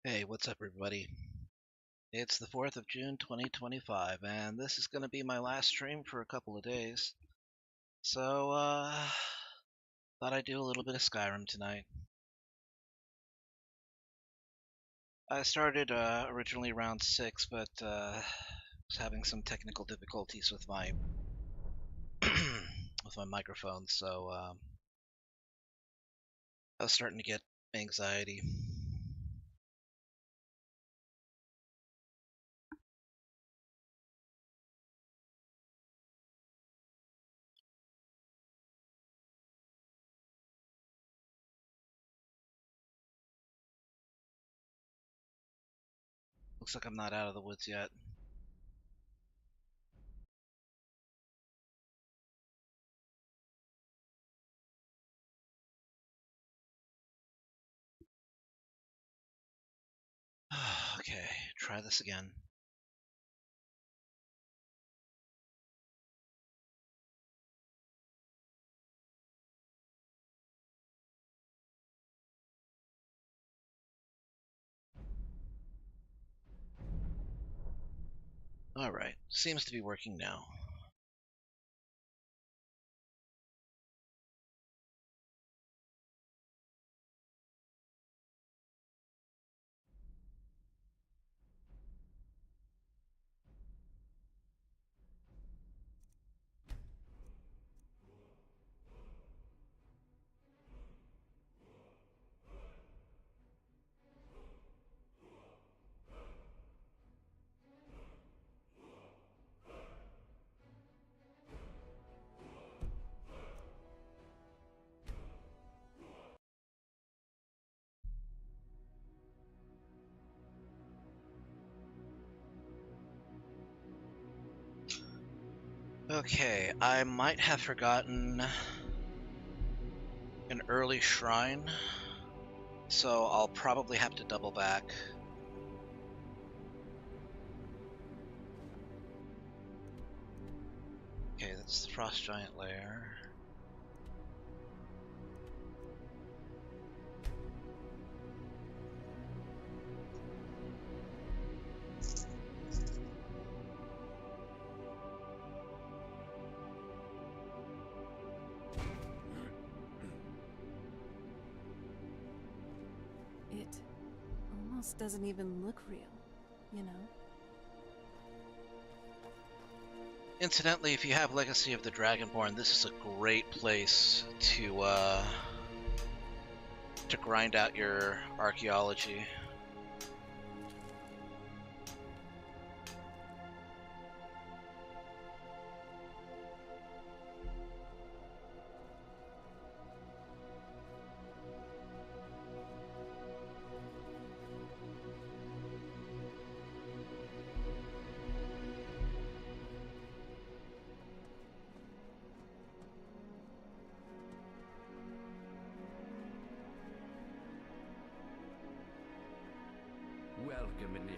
Hey, what's up, everybody? It's the 4th of June 2025, and this is going to be my last stream for a couple of days. So, thought I'd do a little bit of Skyrim tonight. I started originally around 6, but was having some technical difficulties with my with my microphone, so I was starting to get anxiety. Looks like I'm not out of the woods yet. Okay, try this again. Alright, seems to be working now. Okay, I might have forgotten an early shrine, so I'll probably have to double back. Okay, that's the frost giant lair. It almost doesn't even look real, you know? Incidentally, if you have Legacy of the Dragonborn, this is a great place to grind out your archaeology. Welcome, Initiate.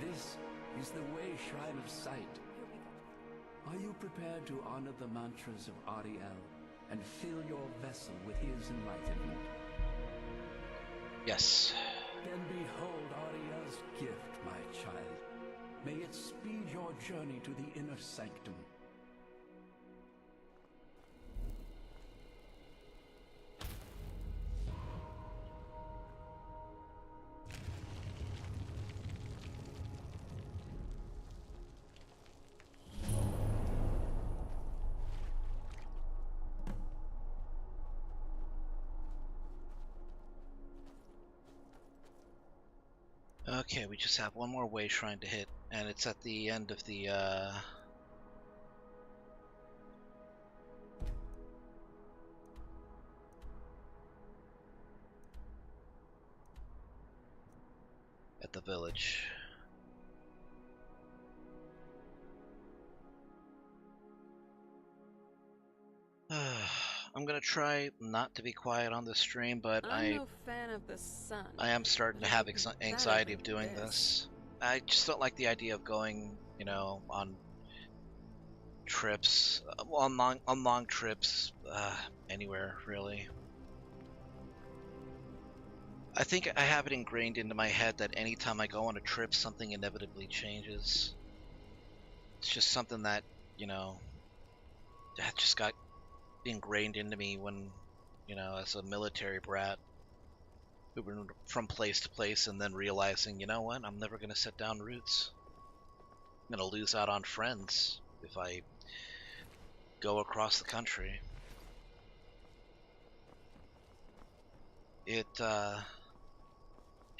This is the Way Shrine of Sight. Are you prepared to honor the mantras of Ariel and fill your vessel with his enlightenment? Yes. Then behold Ariel's gift, my child. May it speed your journey to the inner sanctum. Okay, we just have one more way shrine to hit, and it's at the end of the at the village. I'm gonna try not to be quiet on this stream, but I'm no fan of the sun. I am starting to have anxiety of doing this. I just don't like the idea of going, you know, on trips, on long trips, anywhere really. I think I have it ingrained into my head that anytime I go on a trip, something inevitably changes. It's just something that, you know, that just got ingrained into me when, as a military brat, moving from place to place and then realizing, you know what, I'm never going to set down roots. I'm going to lose out on friends if I go across the country. It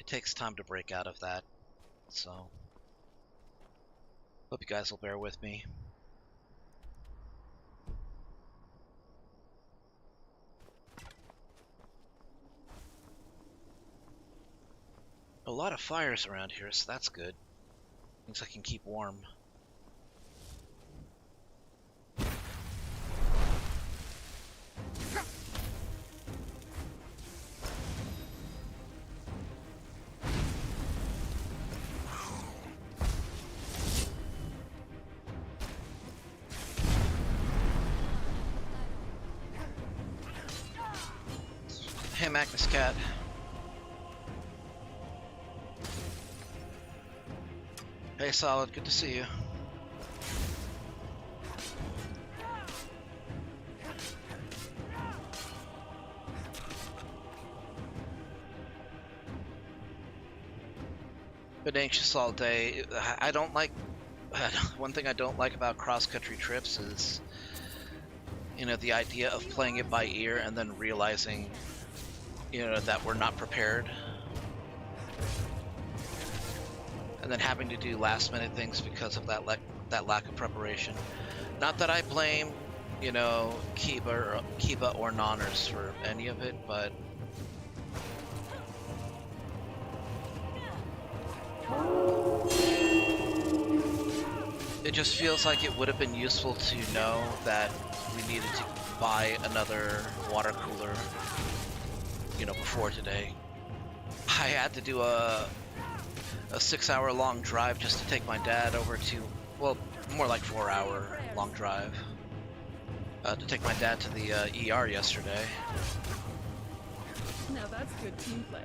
takes time to break out of that, so hope you guys will bear with me. A lot of fires around here, so that's good. Means I can keep warm. Hey, Magnus Cat. Hey, Solid, good to see you. Been anxious all day. I don't like... One thing I don't like about cross-country trips is, the idea of playing it by ear and then realizing, that we're not prepared. And then having to do last-minute things because of that lack of preparation. Not that I blame, Kiba or Nonners for any of it, but it just feels like it would have been useful to know that we needed to buy another water cooler, before today. I had to do a 6-hour long drive just to take my dad over to, well, more like 4-hour long drive, to take my dad to the ER yesterday. Now that's good team play.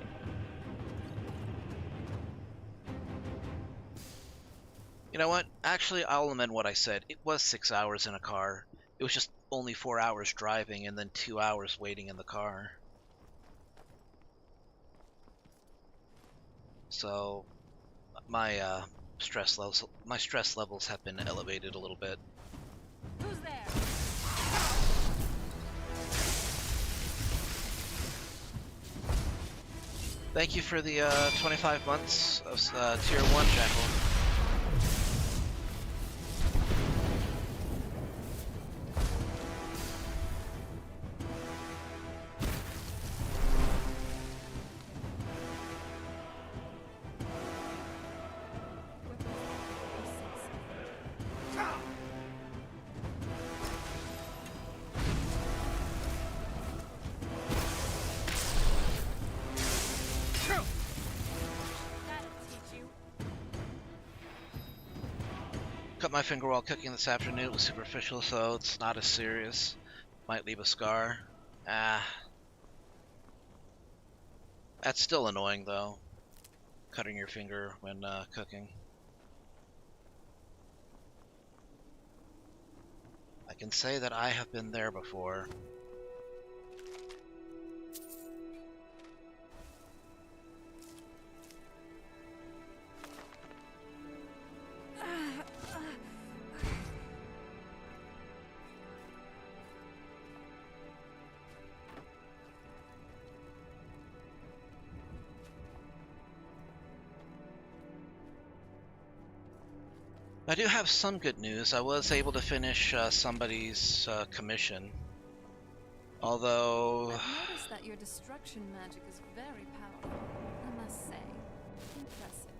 You know what? Actually, I'll amend what I said. It was 6 hours in a car. It was just only 4 hours driving and then 2 hours waiting in the car. So my stress levels have been elevated a little bit. Who's there? Thank you for the 25 months of Tier 1, Jackal. Cut my finger while cooking this afternoon. It was superficial, so it's not as serious. Might leave a scar. That's still annoying, though. Cutting your finger when cooking. I can say that I have been there before. I do have some good news. I was able to finish somebody's commission. Although... I've noticed that your destruction magic is very powerful, I must say. Impressive.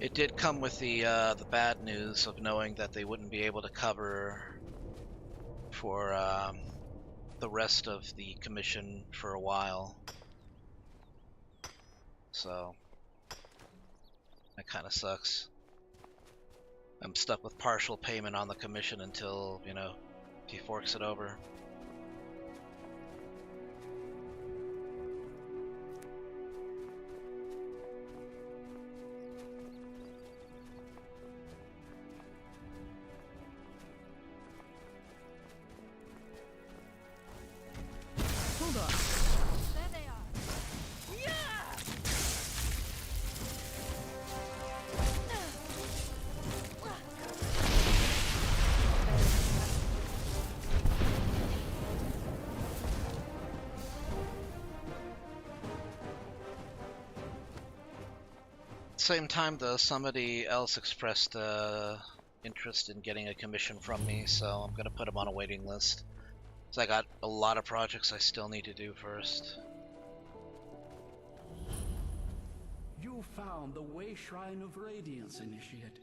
It did come with the bad news of knowing that they wouldn't be able to cover for the rest of the commission for a while. So that kind of sucks. I'm stuck with partial payment on the commission until, he forks it over. same time, though, somebody else expressed interest in getting a commission from me, so I'm gonna put him on a waiting list. So I got a lot of projects I still need to do first. You found the Way Shrine of Radiance, Initiate.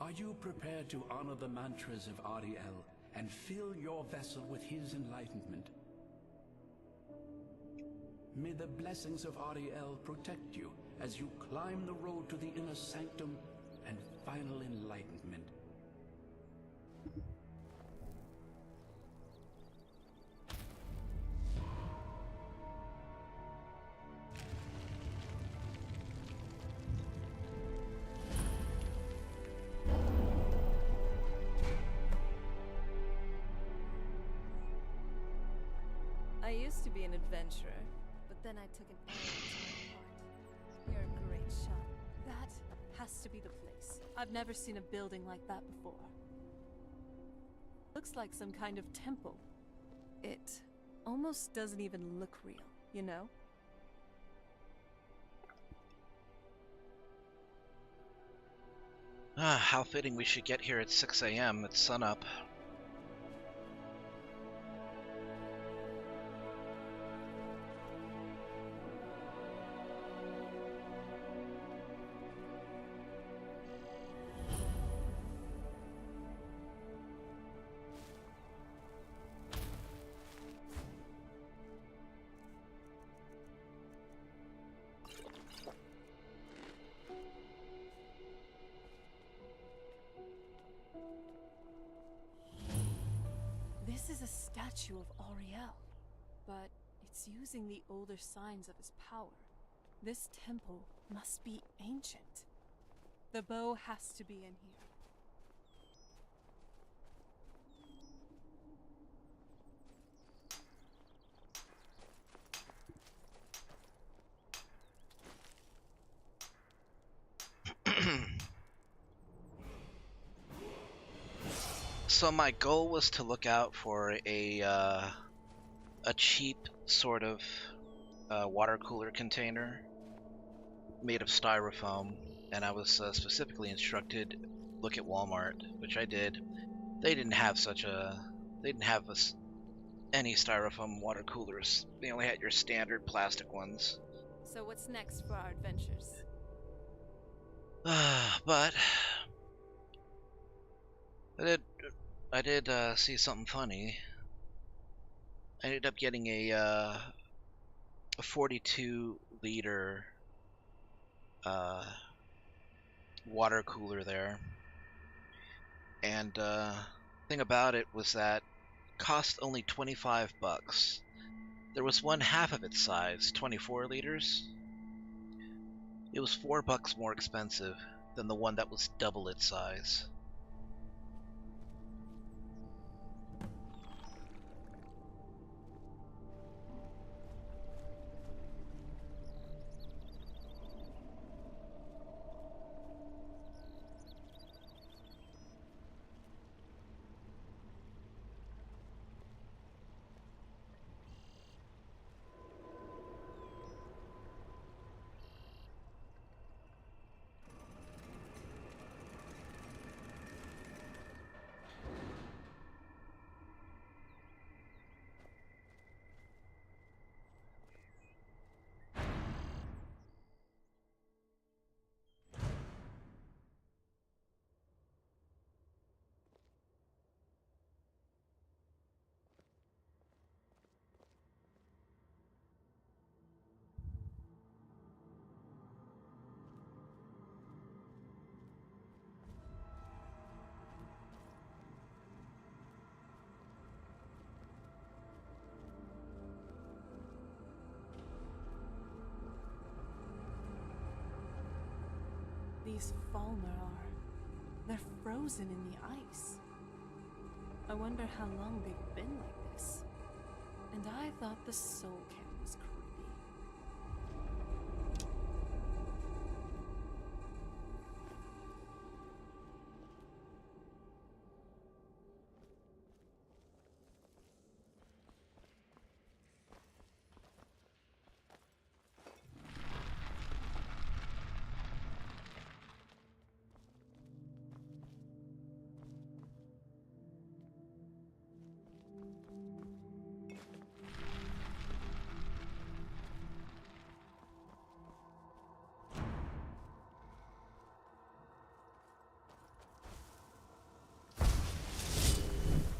Are you prepared to honor the mantras of Ariel and fill your vessel with his enlightenment? May the blessings of Ariel protect you as you climb the road to the inner sanctum and final enlightenment. I used to be an adventurer, but then I took an arrow to my heart. You're a great shot. That has to be the place. I've never seen a building like that before. Looks like some kind of temple. It almost doesn't even look real, you know? Ah, how fitting we should get here at 6 a.m. It's sunup. This is a statue of Ariel, but it's using the older signs of his power. This temple must be ancient. The bow has to be in here. So my goal was to look out for a cheap sort of water cooler container made of styrofoam, and I was specifically instructed look at Walmart, which I did. They didn't have any styrofoam water coolers. They only had your standard plastic ones. So what's next for our adventures? But I did see something funny. I ended up getting a 42 liter water cooler there, and thing about it was that it cost only 25 bucks. There was one half of its size, 24 liters. It was 4 bucks more expensive than the one that was double its size. These Falmer they're frozen in the ice. I wonder how long they've been like this. And I thought the soul camp was creepy.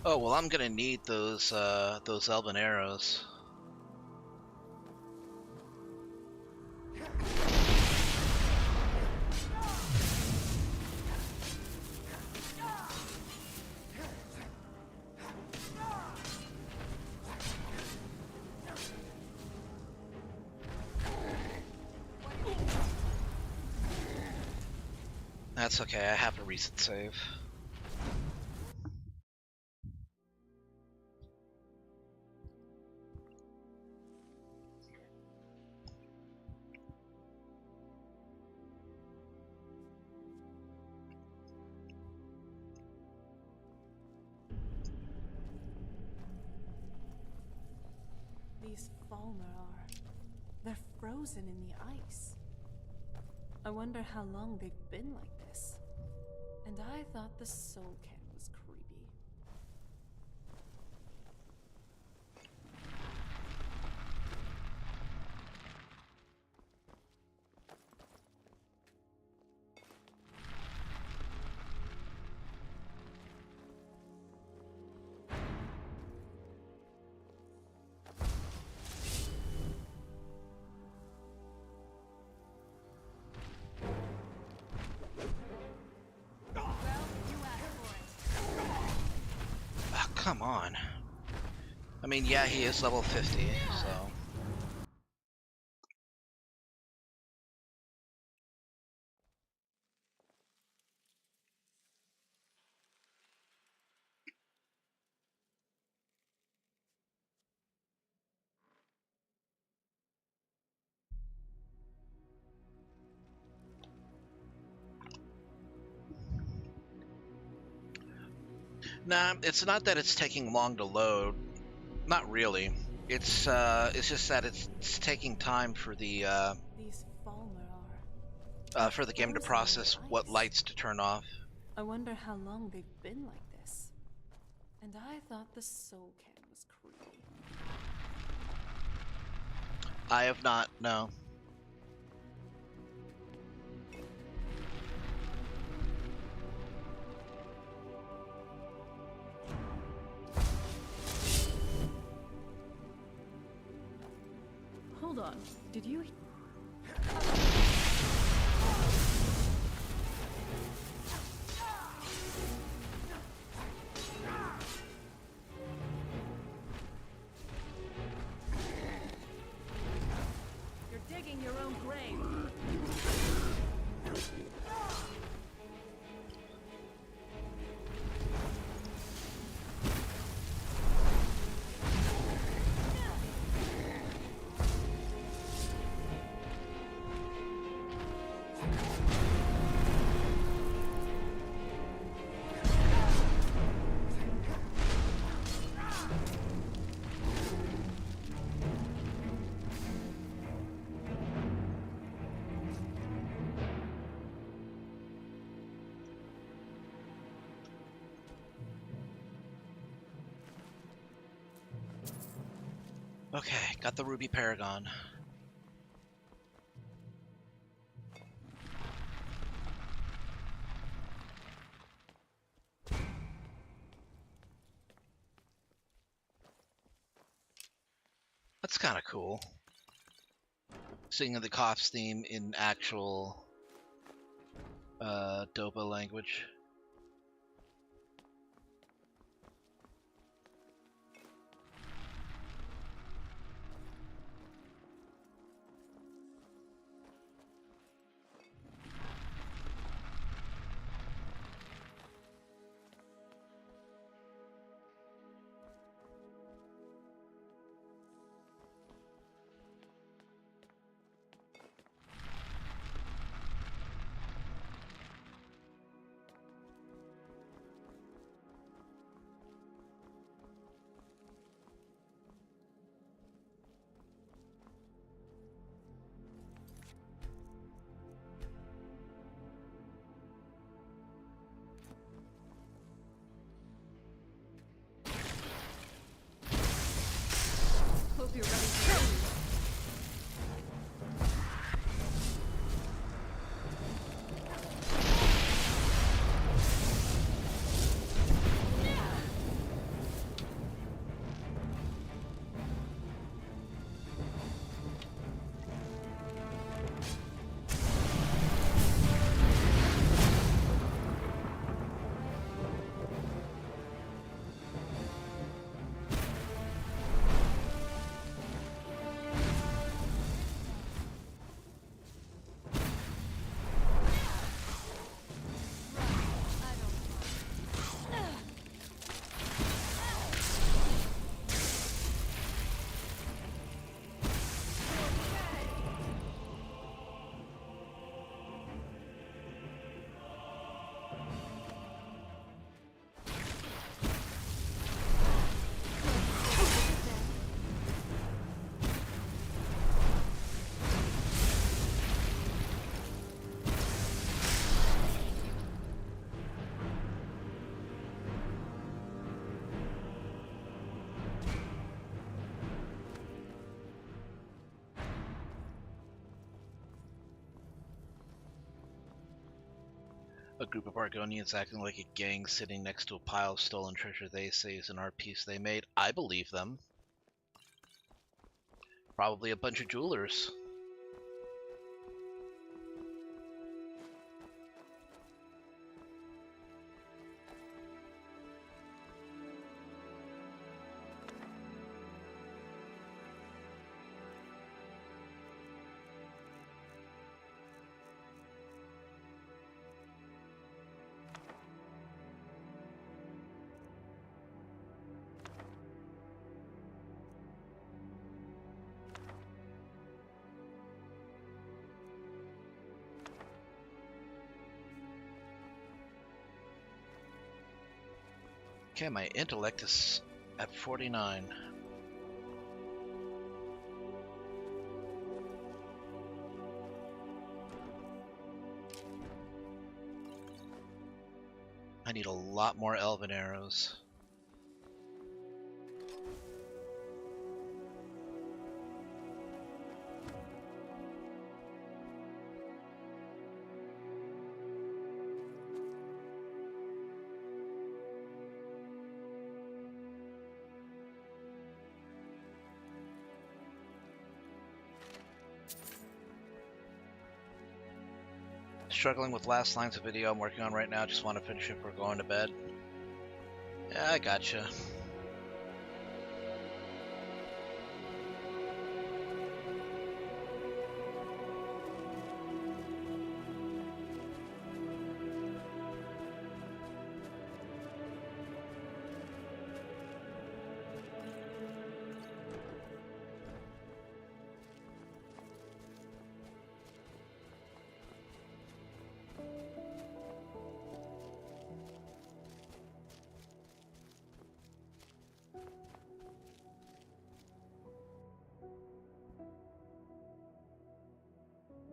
Oh well, I'm gonna need those elven arrows. That's okay, I have a recent save. These Falmer they're frozen in the ice. I wonder how long they've been like this. And I thought the soul can was creepy. Oh, come on. I mean, yeah, he is level 50, so... Nah, it's not that it's taking long to load. Not really. It's just that it's taking time for the These Falmer game to frozen in process the what ice. lights to turn off. I wonder how long they've been like this. And I thought the soul can was creepy. I have not, no. Hold on, did you... You're digging your own grave. Okay, got the Ruby Paragon. That's kind of cool. Singing the cops theme in actual Dopa language. a group of Argonians acting like a gang sitting next to a pile of stolen treasure they say is an art piece they made. I believe them. Probably a bunch of jewelers. Okay, my intellect is at 49. I need a lot more elven arrows. Struggling with last lines of video I'm working on right now. Just want to finish it before going to bed. Yeah, I gotcha.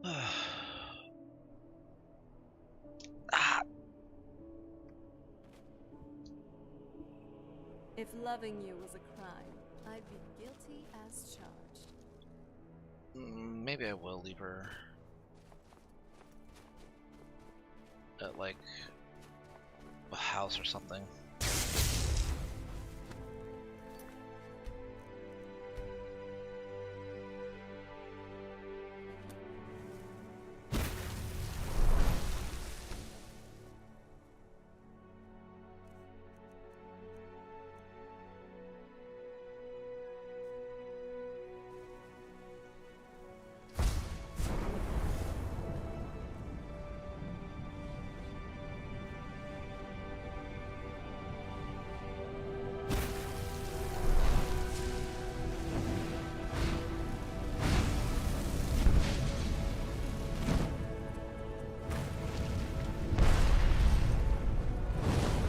Ah, If loving you was a crime, I'd be guilty as charged. maybe I will leave her at like a house or something.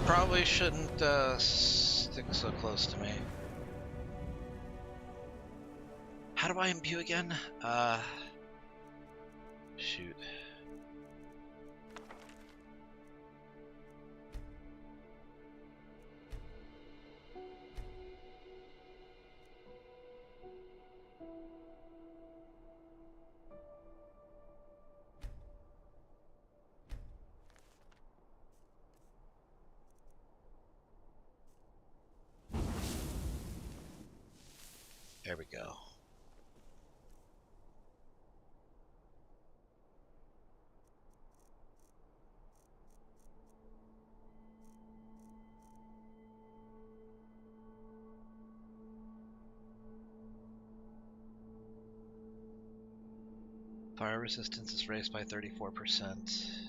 Probably shouldn't stick so close to me. How do I imbue again? Shoot. There we go. Fire resistance is raised by 34%.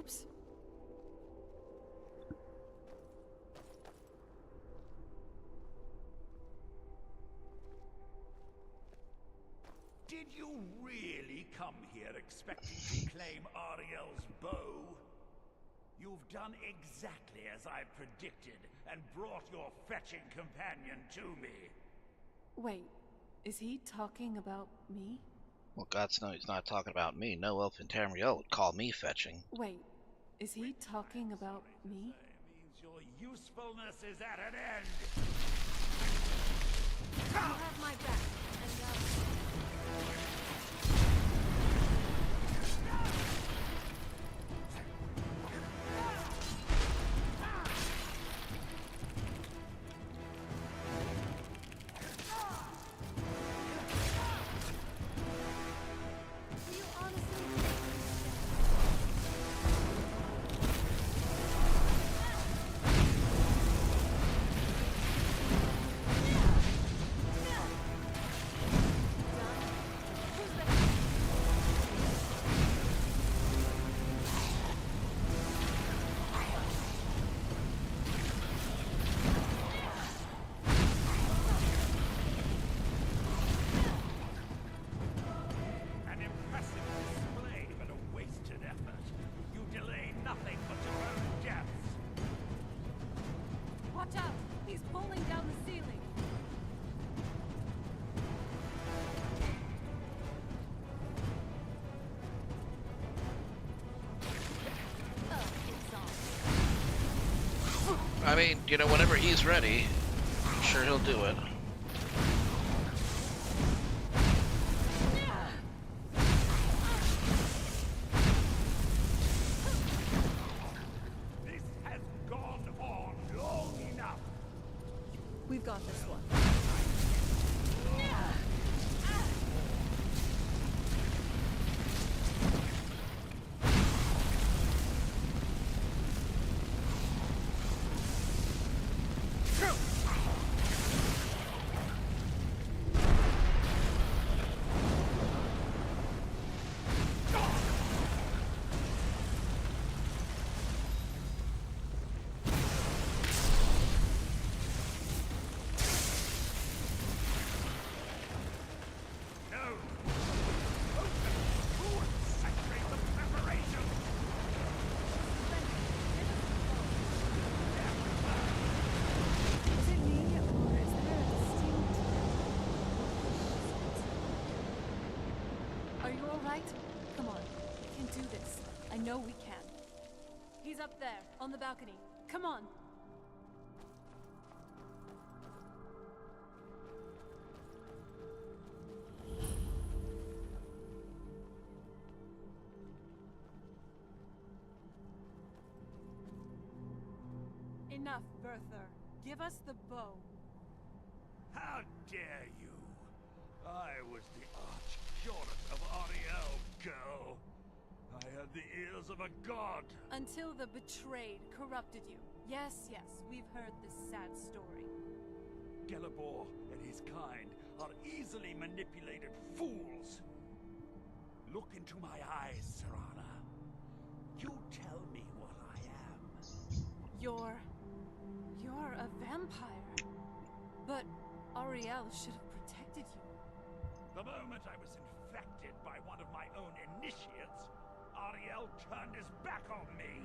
Oops. Did you really come here expecting to claim Ariel's bow? You've done exactly as I predicted and brought your fetching companion to me. Wait, is he talking about me? Well, God's no, he's not talking about me. No elf in Tamriel would call me fetching. Wait, is he talking about me? Means your usefulness is at an end. You have my back, and do you honestly An impressive display, but a wasted effort. You delay nothing but your own deaths. watch out! He's pulling down the ceiling. I mean, you know, whenever he's ready, I'm sure he'll do it. This has gone on long enough. We've got this one. No! Who would saturate the preparation? Is it me, or is there a distinct... Are you alright? Come on, we can do this. I know we can. He's up there, on the balcony. Come on! Enough, Bertha. Give us the bow. How dare you? I was the arch-curate of Ariel, girl. I had the ears of a god. Until the betrayed corrupted you. Yes, yes, we've heard this sad story. Gelibor and his kind are easily manipulated fools. Look into my eyes, Serana. You tell me what I am. You're a vampire. But Ariel should have protected you. The moment I was infected by one of my own initiates, Ariel turned his back on me.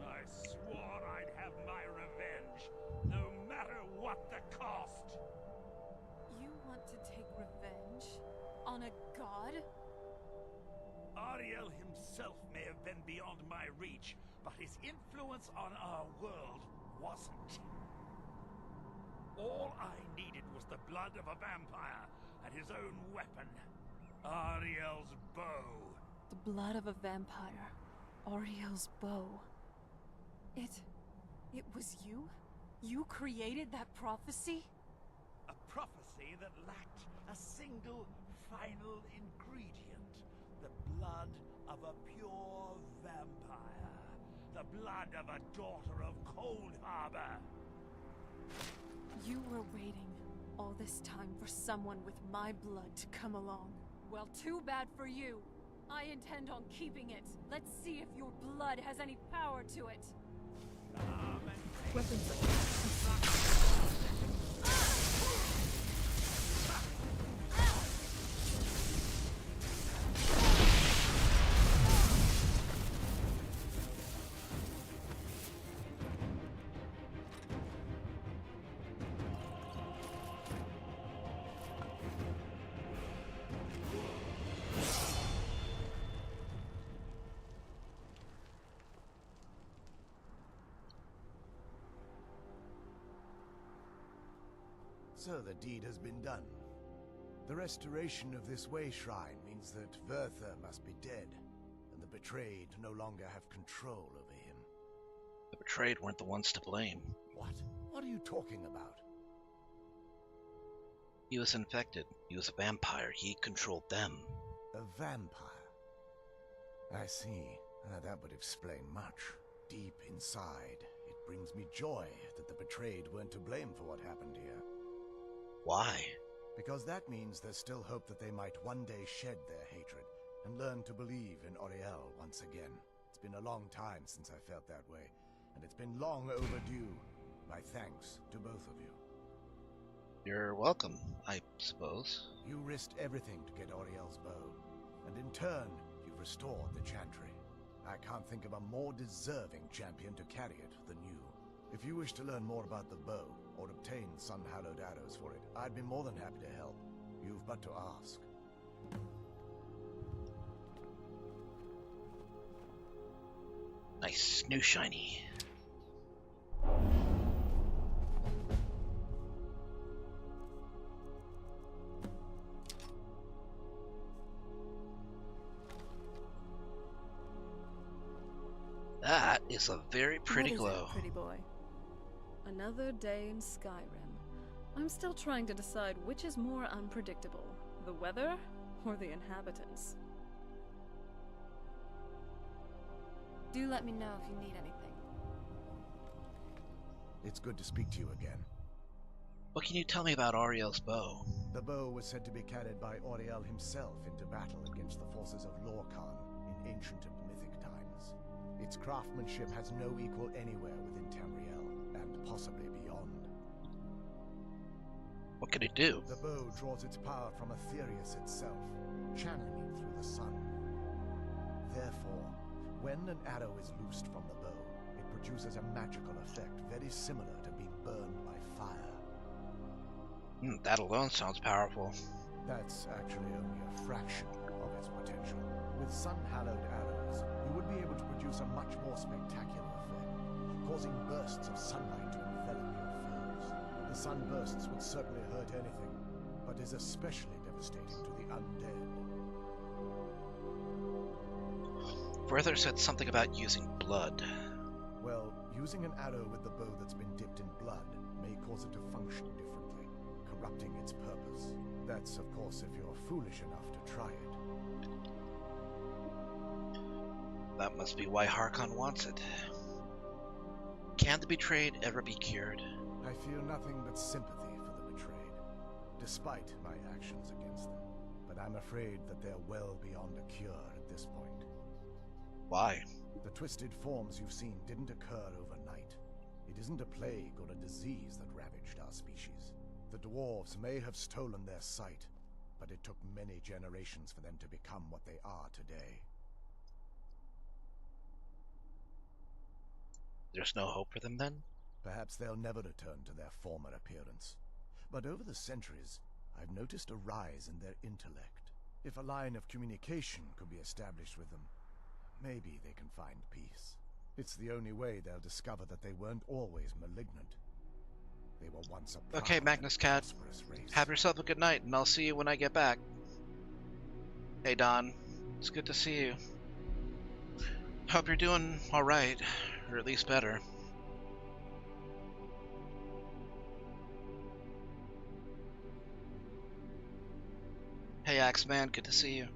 I swore I'd have my revenge, no matter what the cost. You want to take revenge on a god? Ariel himself may have been beyond my reach, but his influence on our world wasn't. All I needed was the blood of a vampire and his own weapon, Ariel's bow. The blood of a vampire. Ariel's bow. It was you? You created that prophecy? A prophecy that lacked a single final ingredient. The blood of a pure vampire. The blood of a daughter of Cold Harbor. You were waiting all this time for someone with my blood to come along. Well, too bad for you. I intend on keeping it. Let's see if your blood has any power to it. Weapons. So the deed has been done. The restoration of this way shrine means that Werther must be dead, and the betrayed no longer have control over him. The betrayed weren't the ones to blame. What? What are you talking about? He was infected. He was a vampire. He controlled them. A vampire? I see. That would explain much. Deep inside, it brings me joy that the betrayed weren't to blame for what happened here. Why? Because that means there's still hope that they might one day shed their hatred and learn to believe in Auriel once again. It's been a long time since I felt that way, and it's been long overdue. My thanks to both of you. You're welcome, I suppose. You risked everything to get Auriel's bow, and in turn, you've restored the Chantry. I can't think of a more deserving champion to carry it than you. If you wish to learn more about the bow, or obtain sun-hallowed arrows for it, I'd be more than happy to help. You've but to ask. Nice, new shiny. That is a very pretty What is glow. it, pretty boy? Another day in Skyrim. I'm still trying to decide which is more unpredictable, the weather or the inhabitants. Do let me know if you need anything. It's good to speak to you again. What can you tell me about Auriel's bow? The bow was said to be carried by Auriel himself into battle against the forces of Lorcan in ancient and mythic times. Its craftsmanship has no equal anywhere within Tamriel, and possibly beyond. What can it do? The bow draws its power from Aetherius itself, channeling it through the sun. Therefore, when an arrow is loosed from the bow, it produces a magical effect very similar to being burned by fire. That alone sounds powerful. That's actually only a fraction of its potential. With sun-hallowed arrows, you would be able to produce a much more spectacular effect, causing bursts of sunlight to envelop your foes. The sunbursts would certainly hurt anything, but is especially devastating to the undead. Werther said something about using blood. Well, using an arrow with the bow that's been dipped in blood may cause it to function differently, corrupting its purpose. That's, of course, if you're foolish enough to try it. That must be why Harkon wants it. Can the betrayed ever be cured? I feel nothing but sympathy for the betrayed, despite my actions against them. But I'm afraid that they're well beyond a cure at this point. Why? The twisted forms you've seen didn't occur overnight. It isn't a plague or a disease that ravaged our species. The dwarves may have stolen their sight, but it took many generations for them to become what they are today. There's no hope for them then? Perhaps they'll never return to their former appearance. But over the centuries, I've noticed a rise in their intellect. If a line of communication could be established with them, maybe they can find peace. It's the only way they'll discover that they weren't always malignant. They were once a proud Okay, Magnus and Cat. prosperous race. Have yourself a good night, and I'll see you when I get back. Hey, Don. It's good to see you. Hope you're doing alright, or at least better. Hey, Axeman, good to see you.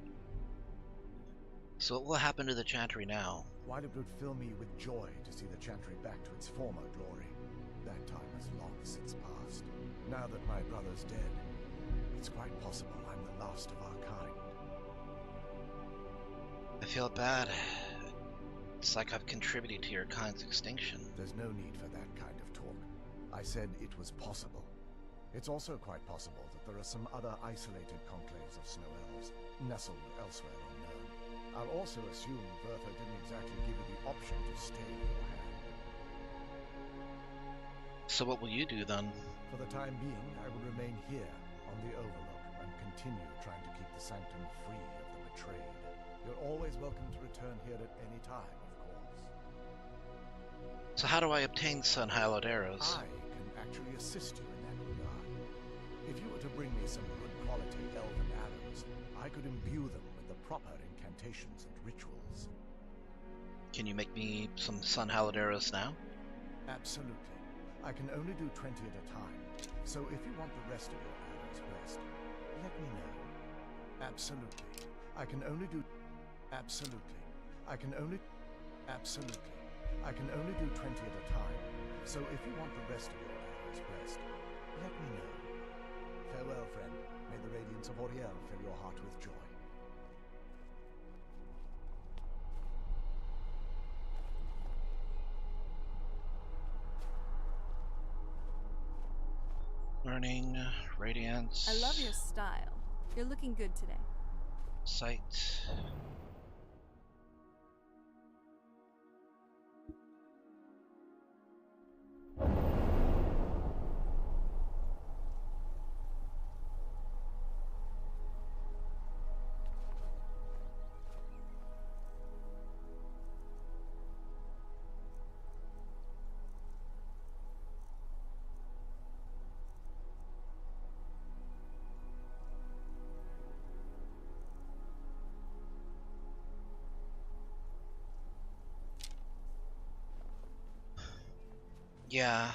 So what will happen to the Chantry now? While it would fill me with joy to see the Chantry back to its former glory, that time has long since passed. Now that my brother's dead, it's quite possible I'm the last of our kind. I feel bad. It's like I've contributed to your kind's extinction. There's no need for that kind of talk. I said it was possible. It's also quite possible that there are some other isolated conclaves of snow elves, nestled elsewhere unknown. I'll also assume Bertha didn't exactly give you the option to stay your hand. So what will you do then? For the time being, I will remain here on the Overlook and continue trying to keep the Sanctum free of the betrayed. You're always welcome to return here at any time, of course. So how do I obtain sun-hallowed arrows? I can actually assist you in that regard. If you were to bring me some good quality elven arrows, I could imbue them with the proper incantations and rituals. Can you make me some sun-hallowed arrows now? Absolutely. I can only do 20 at a time, so if you want the rest of your arrows pressed, let me know. Absolutely. I can only do... Absolutely. I can only... Absolutely. I can only do 20 at a time, so if you want the rest of your arrows pressed, let me know. Farewell, friend. May the radiance of Auriel fill your heart with joy. Learning, radiance. I love your style. You're looking good today. Sight. Yeah.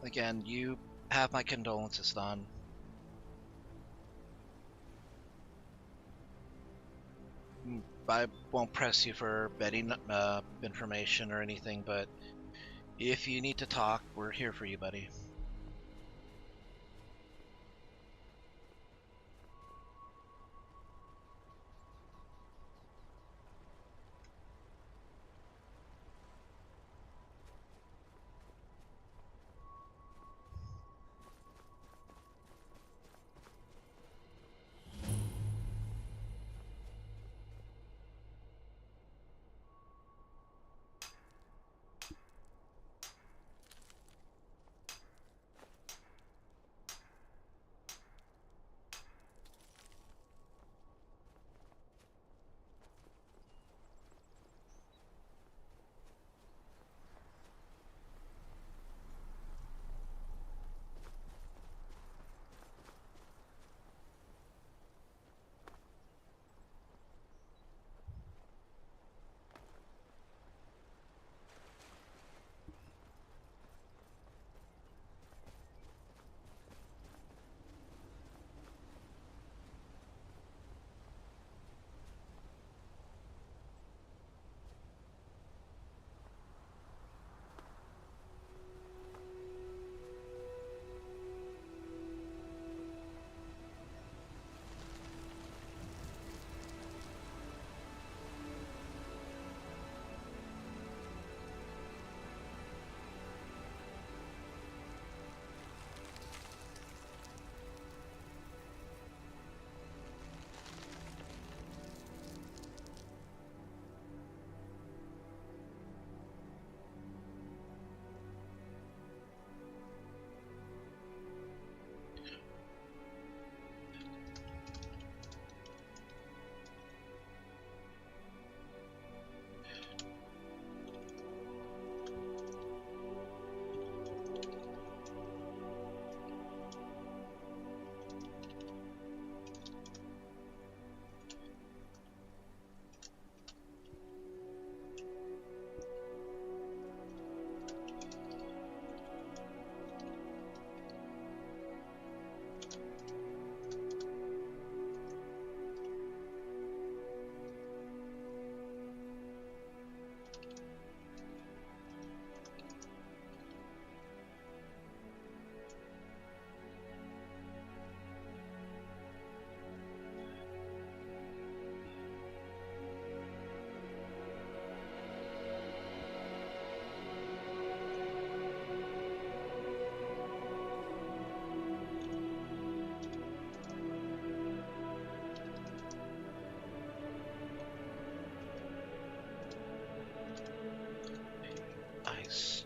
Again, you have my condolences, Don. I won't press you for betting information or anything, but if you need to talk, we're here for you, buddy.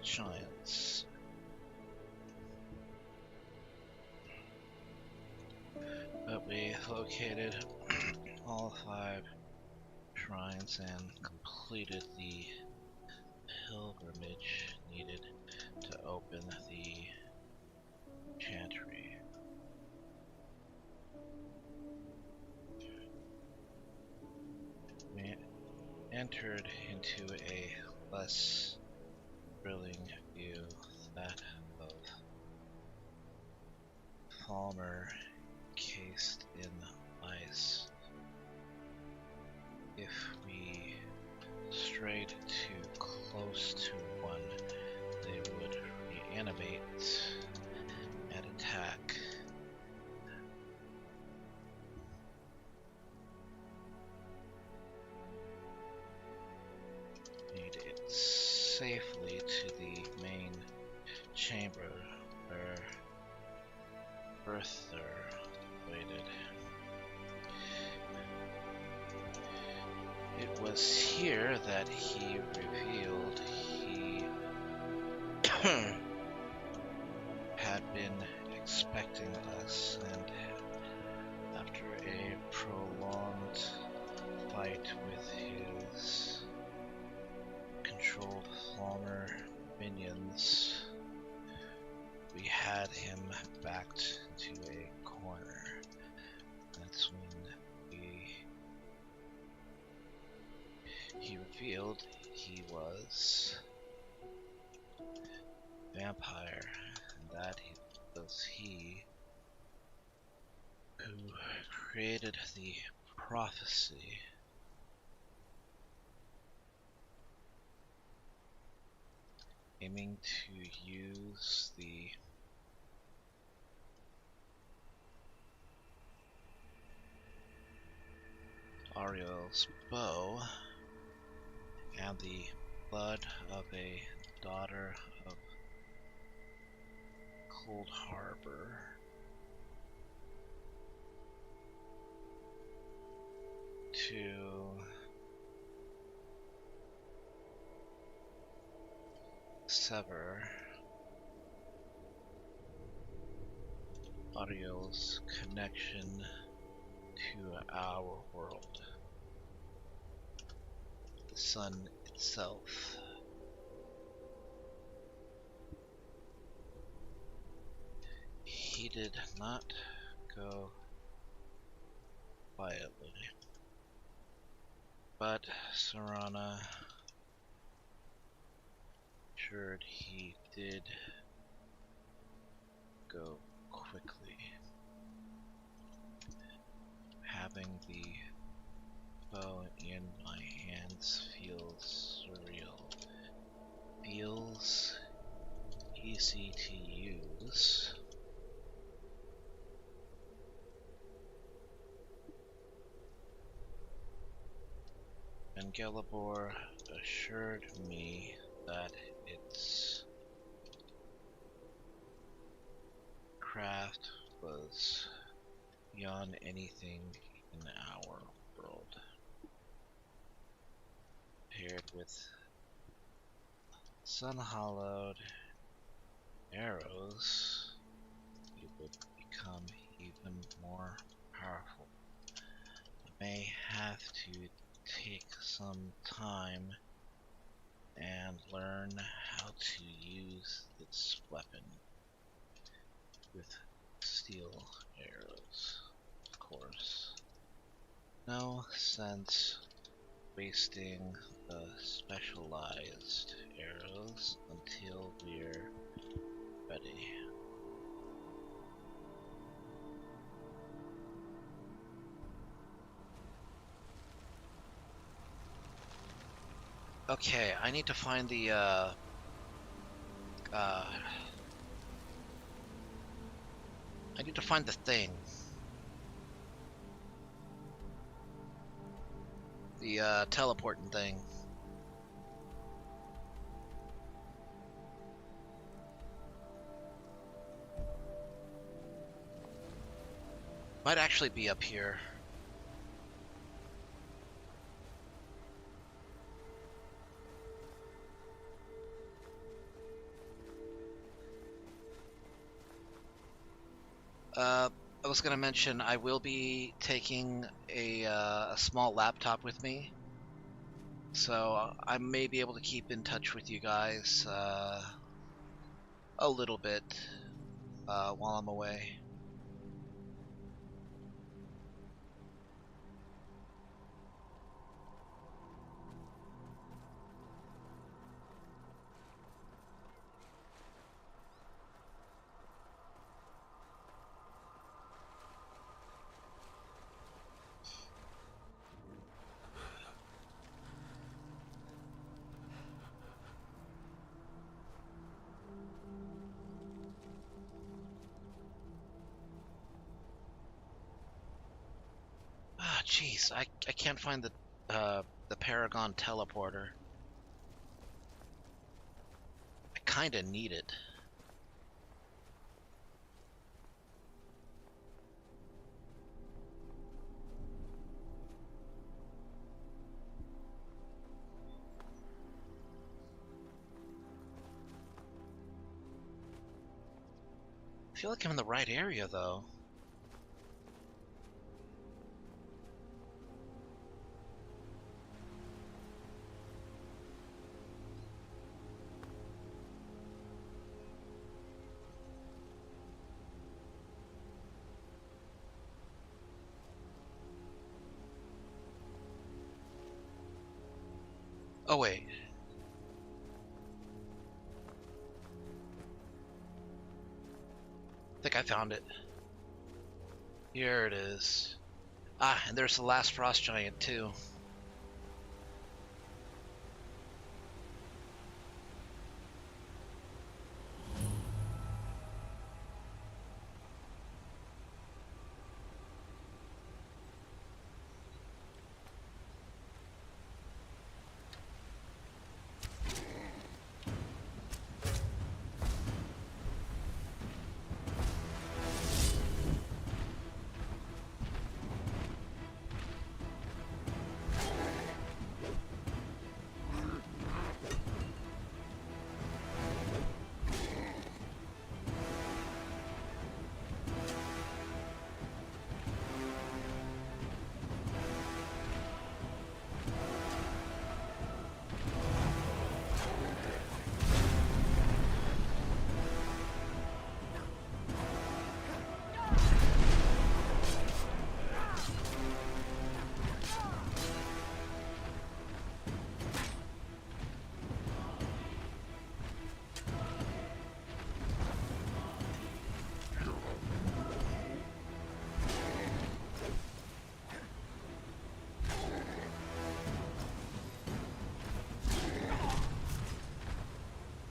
giants. But we located all 5 shrines and completed the pilgrimage needed to open the chantry. We entered into a less thrilling view, that of Falmer cased in ice. If we strayed too close to one, they would reanimate and attack. Made it safely to the main chamber where Berther waited. It was here that he revealed he had been expecting us, and after a prolonged fight with his controlled Falmer minions, we had him backed to a corner. That's when he revealed he was vampire, and that it was he who created the prophecy. Aiming to use the Ariel's bow and the blood of a daughter of Cold Harbor to sever Ariel's connection to our world, the sun itself. He did not go quietly, but Serana assured he did go quickly. Having the bow in my hands feels surreal. Feels easy to use. And Gelibor assured me that its craft was beyond anything in our world. Paired with sun-hollowed arrows, it would become even more powerful. I may have to take some time and learn how to use this weapon with steel arrows, of course. No sense wasting the specialized arrows until we're ready. Okay, I need to find the I need to find the thing. The teleporting thing. Might actually be up here. I was gonna mention I will be taking a small laptop with me, so I may be able to keep in touch with you guys a little bit while I'm away. Ah, jeez, I can't find the Paragon teleporter. I kinda need it. I feel like I'm in the right area though. Oh wait. I think I found it. Here it is. Ah, and there's the last frost giant too.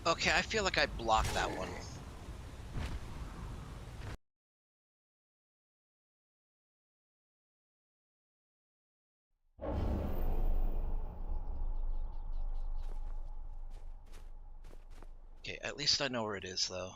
Okay, I feel like I blocked that one. Okay, at least I know where it is though.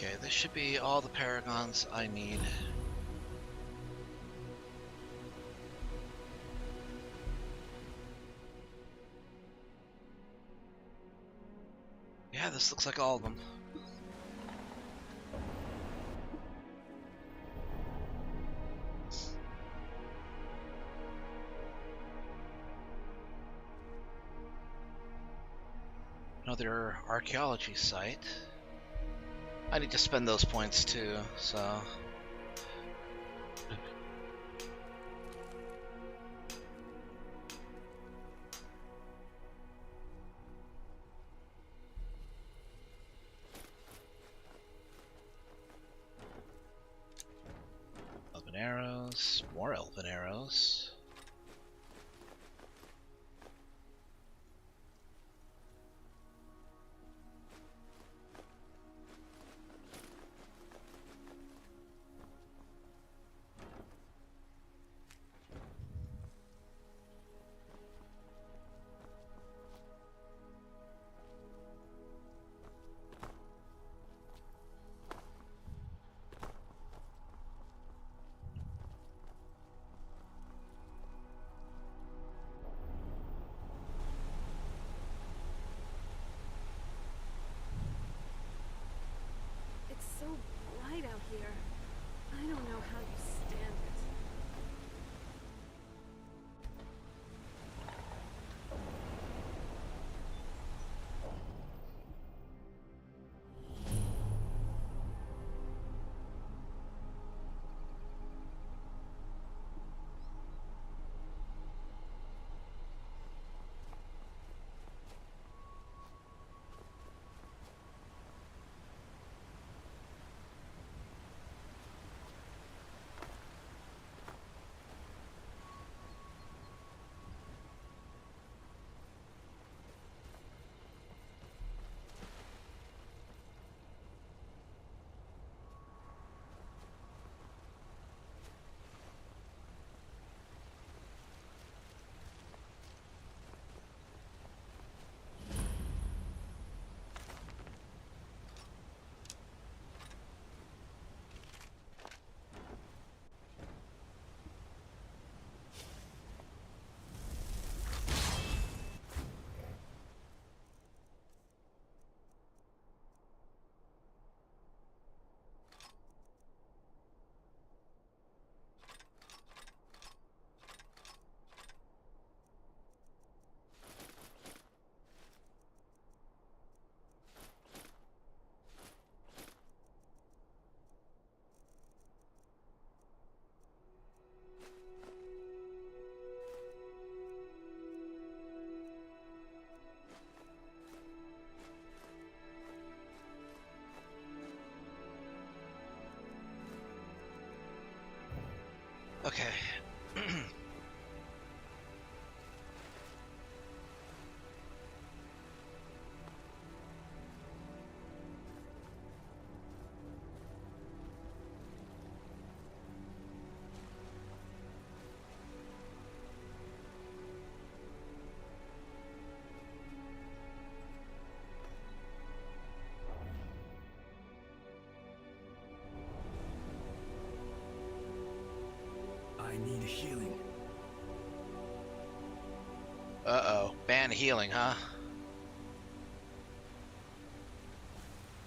Okay, this should be all the paragons I need. Yeah, this looks like all of them. Another archaeology site. I need to spend those points too, so... Elven arrows, more elven arrows. It's so bright out here. I don't know how you stand it. Okay. I need healing. Uh-oh. Ban healing, huh?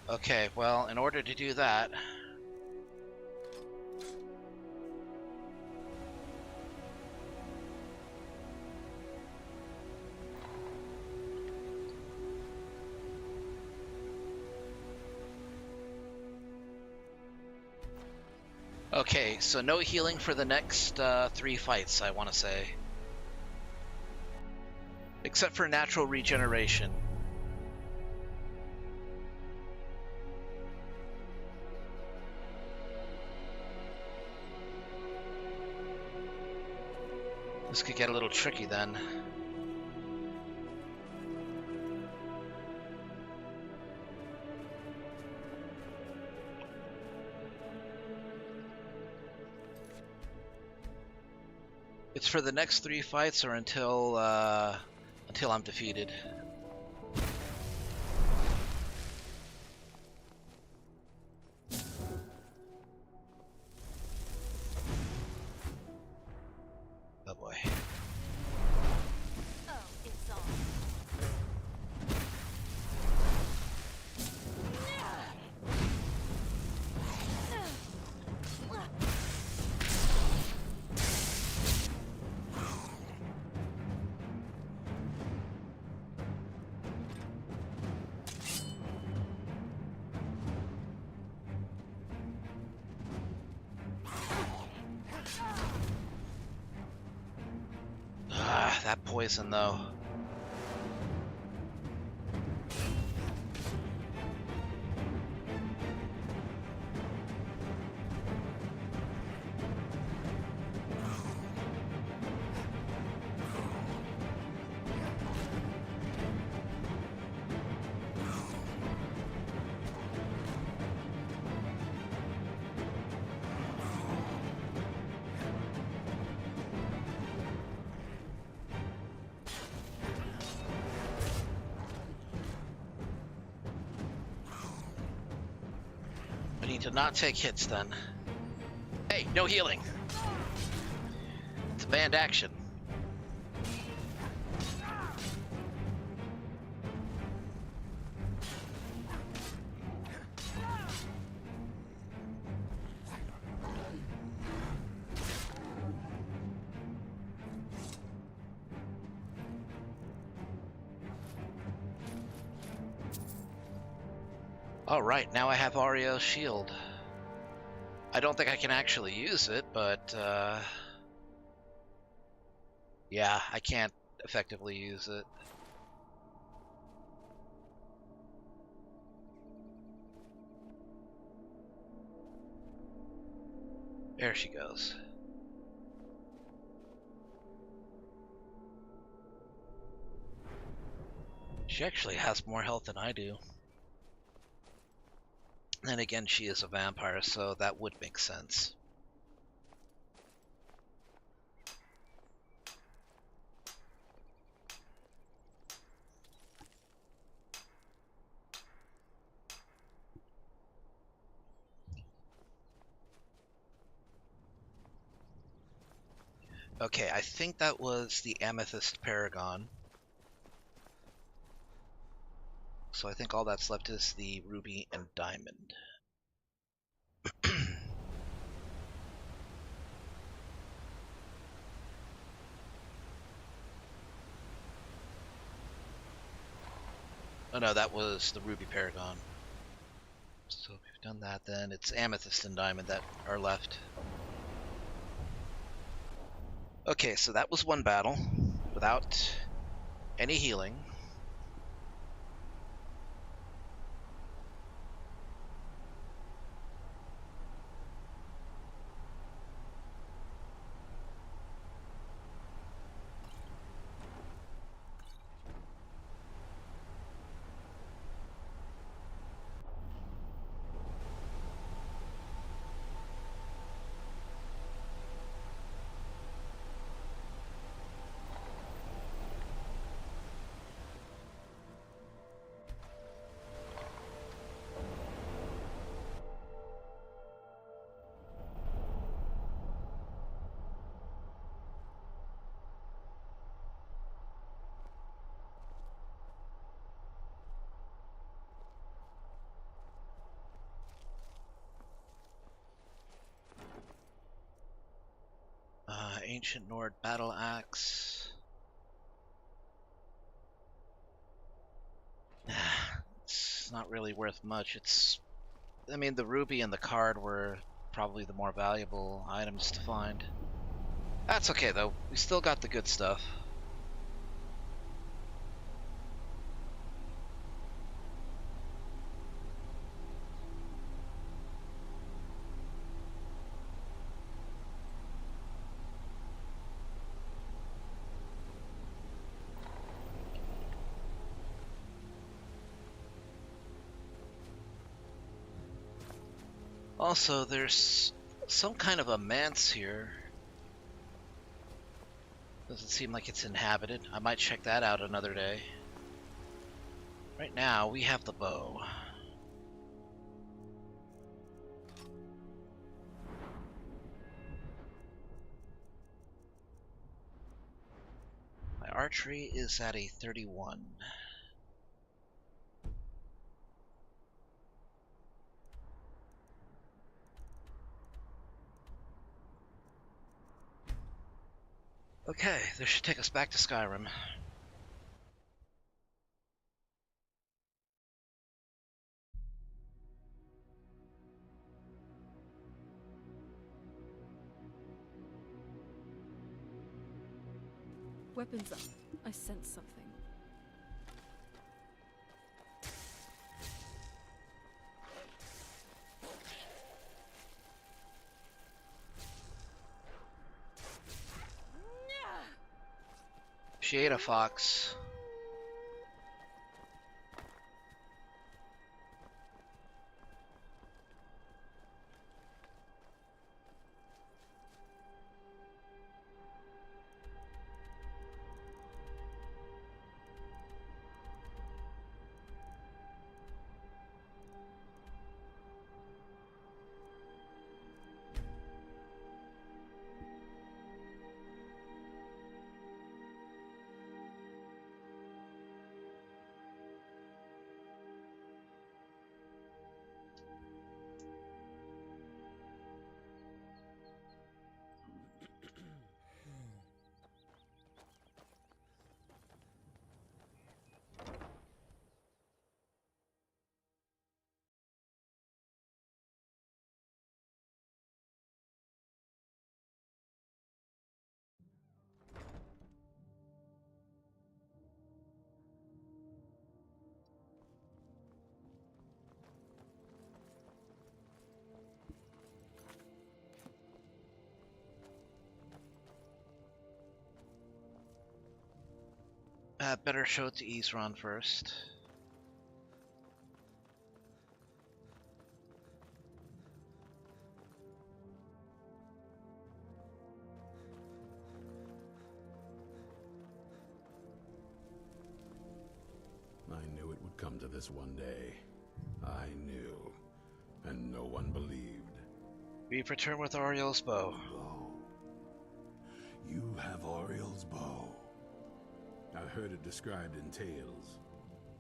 Okay, well, in order to do that... Okay, so no healing for the next 3 fights, I want to say. Except for natural regeneration. This could get a little tricky then. It's for the next 3 fights or until I'm defeated. Oh boy. Oh, it's on. That poison, though. I need to not take hits, then. Hey, no healing! It's a banned action. Alright, now I have Ariel's shield. I don't think I can actually use it, but yeah, I can't effectively use it. There she goes. She actually has more health than I do. Then again, she is a vampire, so that would make sense. Okay, I think that was the Amethyst Paragon. So I think all that's left is the Ruby and Diamond. Oh no, that was the Ruby Paragon. So if we've done that, then it's Amethyst and Diamond that are left. Okay, so that was one battle without any healing. Ancient Nord Battle Axe. It's not really worth much. I mean, the ruby and the card were probably the more valuable items to find. That's okay, though. We still got the good stuff. Also, there's some kind of a manse here. Doesn't seem like it's inhabited. I might check that out another day. Right now, we have the bow. My archery is at a 31. Okay, this should take us back to Skyrim. Weapons up. I sense something. She ate a fox. Better show it to Isran first. I knew it would come to this one day. I knew. And no one believed. We've returned with Ariel's bow. Bow. You have Oriel's bow. I heard it described in tales,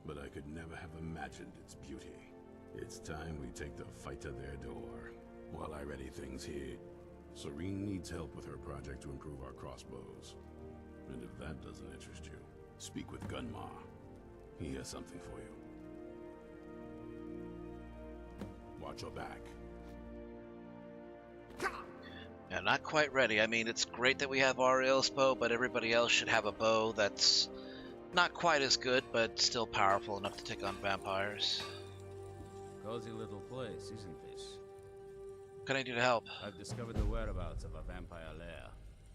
but I could never have imagined its beauty. It's time we take the fight to their door. While I ready things here, Serene needs help with her project to improve our crossbows. And if that doesn't interest you, speak with Gunmar. He has something for you. Watch your back. Yeah, not quite ready. I mean, it's great that we have Ariel's bow, but everybody else should have a bow that's not quite as good, but still powerful enough to take on vampires. Cozy little place, isn't this? What can I do to help? I've discovered the whereabouts of a vampire lair.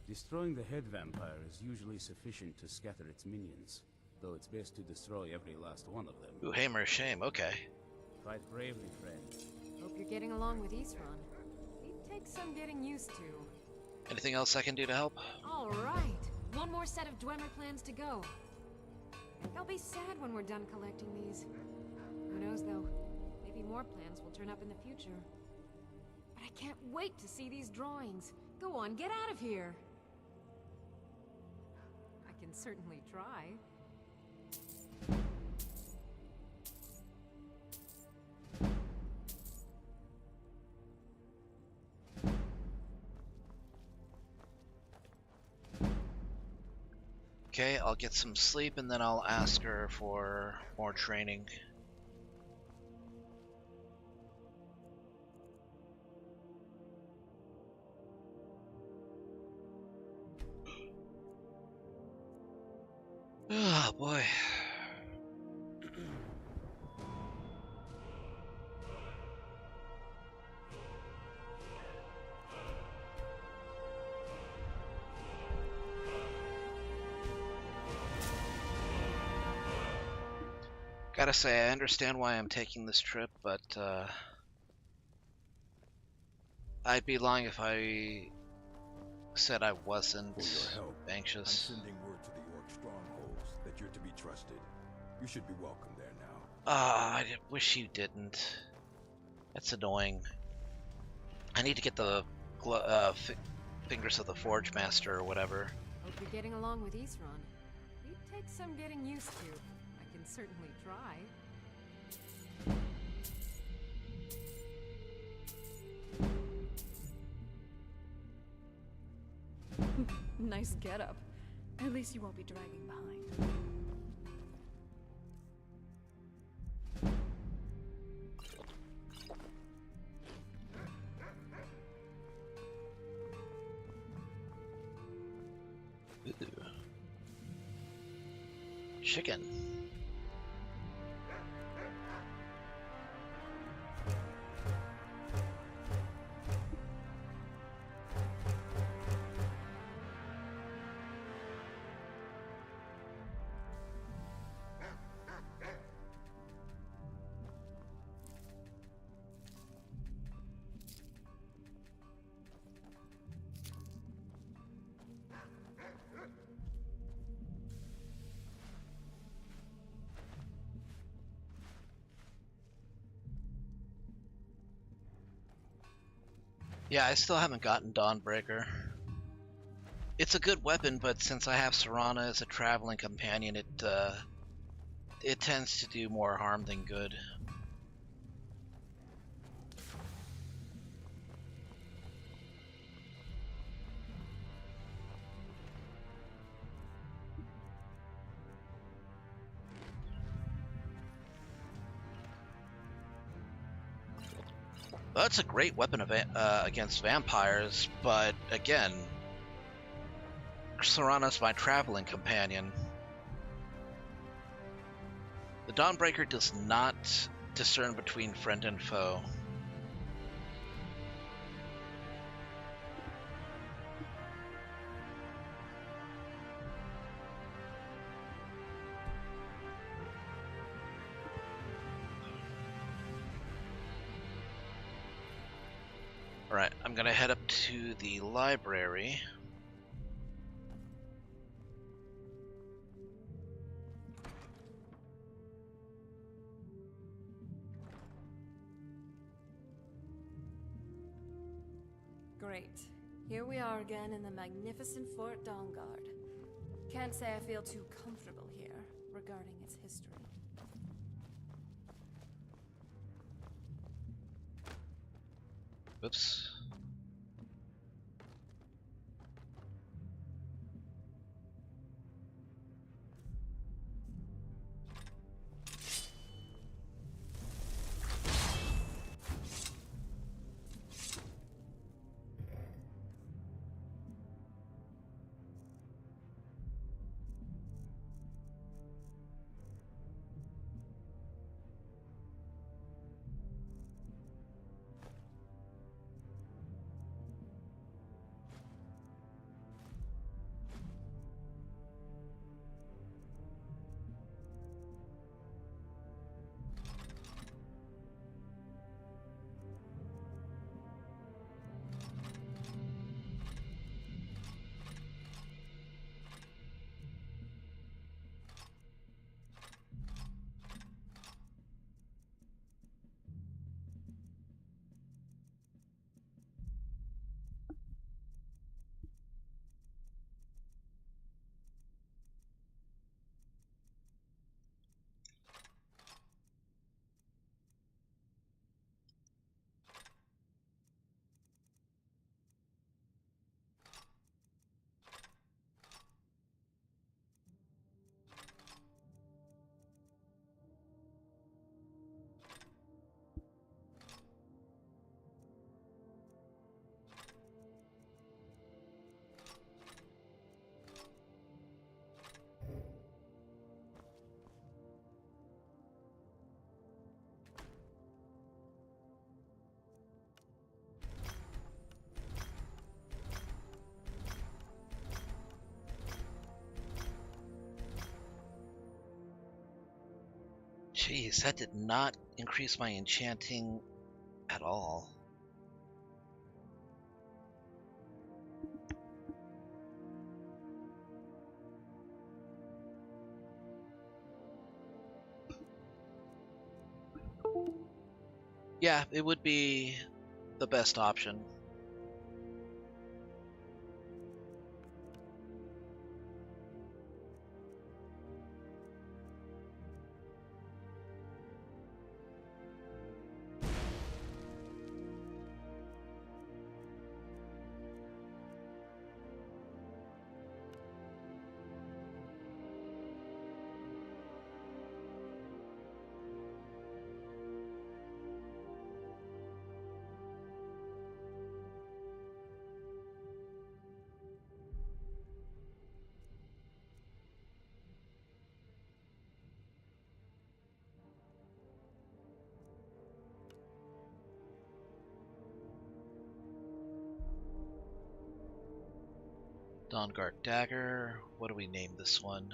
Destroying the head vampire is usually sufficient to scatter its minions, though it's best to destroy every last one of them. Ooh, Hamer, shame. Okay. Fight bravely, friend. Hope you're getting along with Isran. It takes some getting used to. Anything else I can do to help? All right. One more set of Dwemer plans to go. They'll be sad when we're done collecting these. Who knows, though? Maybe more plans will turn up in the future. But I can't wait to see these drawings. Go on, get out of here. I can certainly try. Okay, I'll get some sleep and then I'll ask her for more training. Oh boy. Gotta say, I understand why I'm taking this trip, but I'd be lying if I said I wasn't For your help, anxious. I'm sending word to the Orc strongholds that you're to be trusted. You should be welcome there now. Ah, I wish you didn't. That's annoying. I need to get the fingers of the Forge Master or whatever. Hope you're getting along with Isran. It takes some getting used to. I can certainly try. Nice getup. At least you won't be dragging behind. chicken. Yeah, I still haven't gotten Dawnbreaker. It's a good weapon, but since I have Serana as a traveling companion, it tends to do more harm than good. Well, that's a great weapon against vampires, but again, Serana's my traveling companion. The Dawnbreaker does not discern between friend and foe. Alright, I'm gonna head up to the library. Great. Here we are again in the magnificent Fort Dawnguard. Can't say I feel too comfortable here regarding its history. Oops. Jeez, that did not increase my enchanting at all. Yeah, it would be the best option. Dawnguard Dagger. What do we name this one?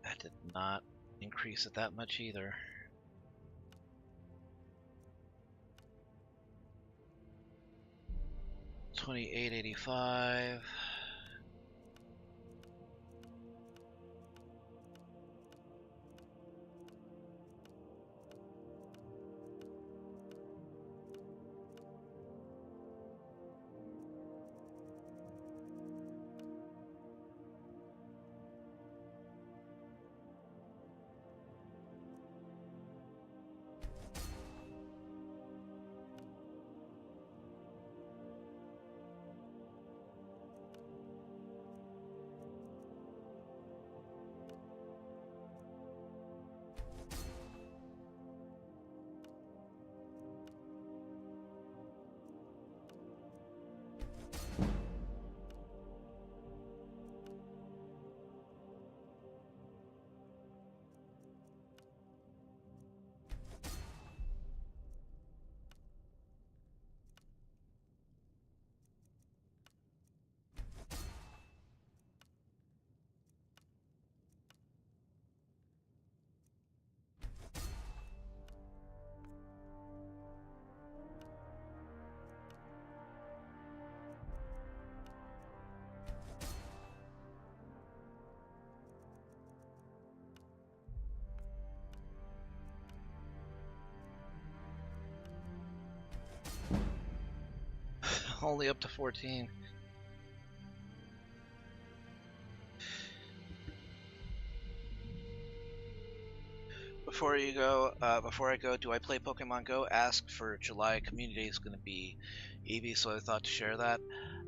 That did not increase it that much either. $28.85. Only up to 14. Before I go, do I play Pokemon Go? Ask for July community is going to be Eevee, so I thought to share that.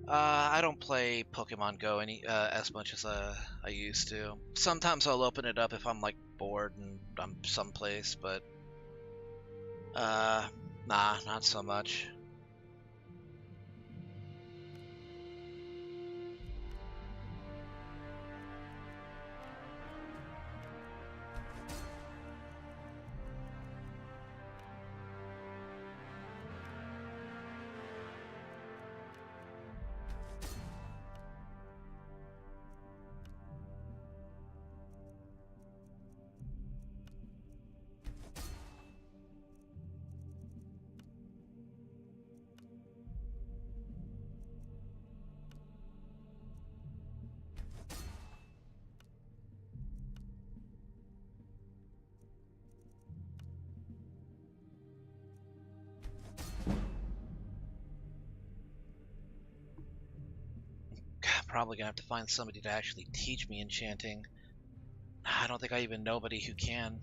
I don't play Pokemon Go as much as I used to. Sometimes I'll open it up if I'm like bored and I'm someplace, but nah, not so much. Probably gonna have to find somebody to actually teach me enchanting. I don't think I even know anybody who can.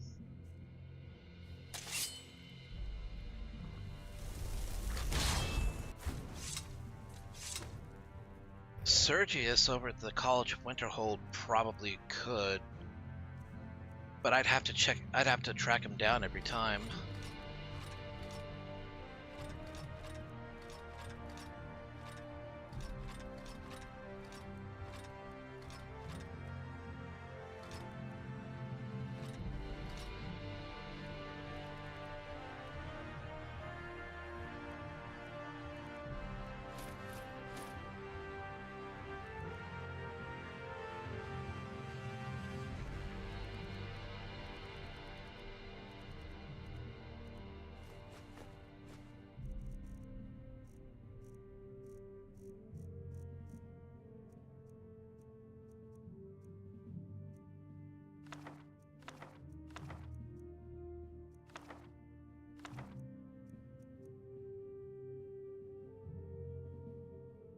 Sergius over at the College of Winterhold probably could, but I'd have to track him down every time.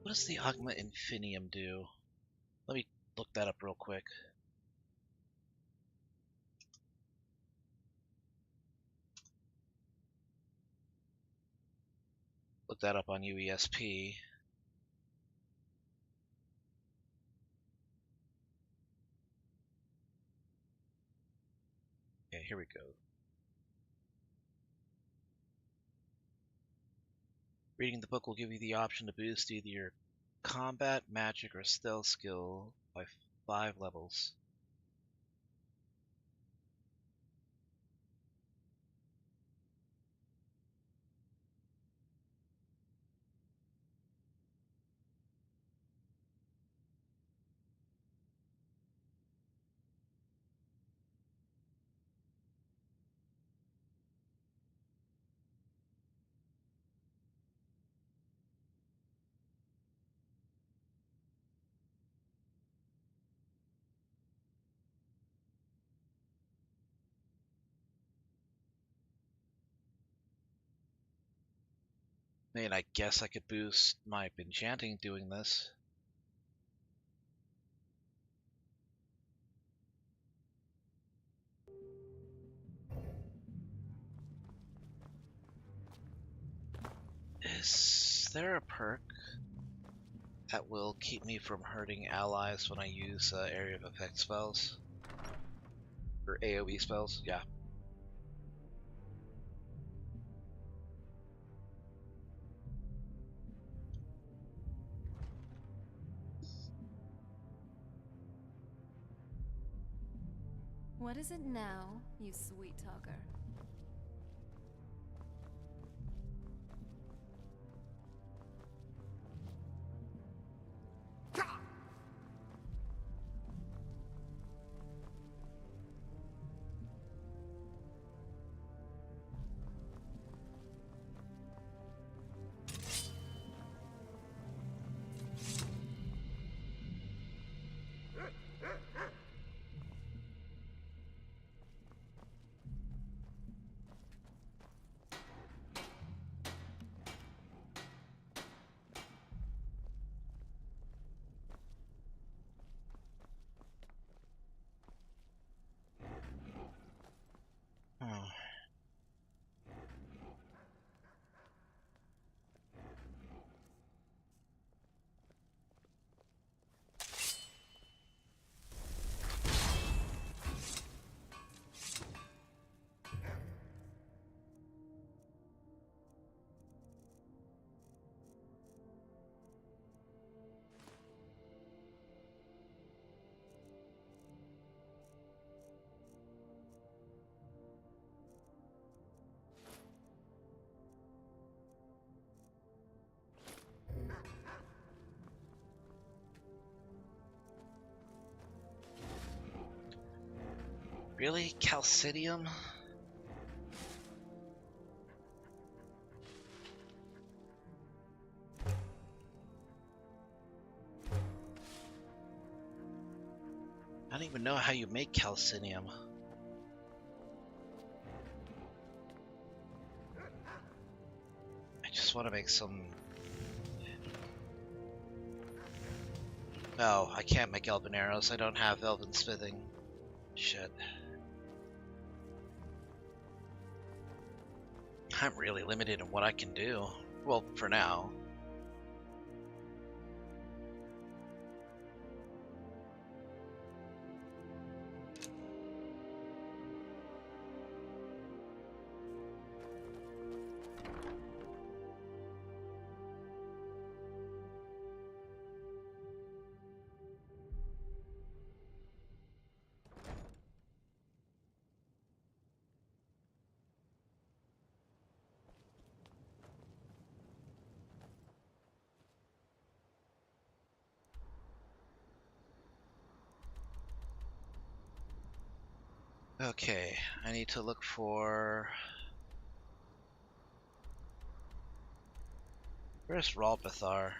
What does the Augma Infinium do? Let me look that up real quick. Look that up on UESP. Okay, here we go. Reading the book will give you the option to boost either your combat, magic, or stealth skill by 5 levels. I mean, I guess I could boost my enchanting doing this. Is there a perk that will keep me from hurting allies when I use area of effect spells? Or AoE spells? Yeah. What is it now, you sweet talker? Oh. Really? Calcidium? I don't even know how you make calcidium. I just want to make some... Oh, I can't make elven arrows. I don't have elven smithing. Shit. I'm really limited in what I can do. Well, for now. Okay, I need to look for... Where's Ralbathar?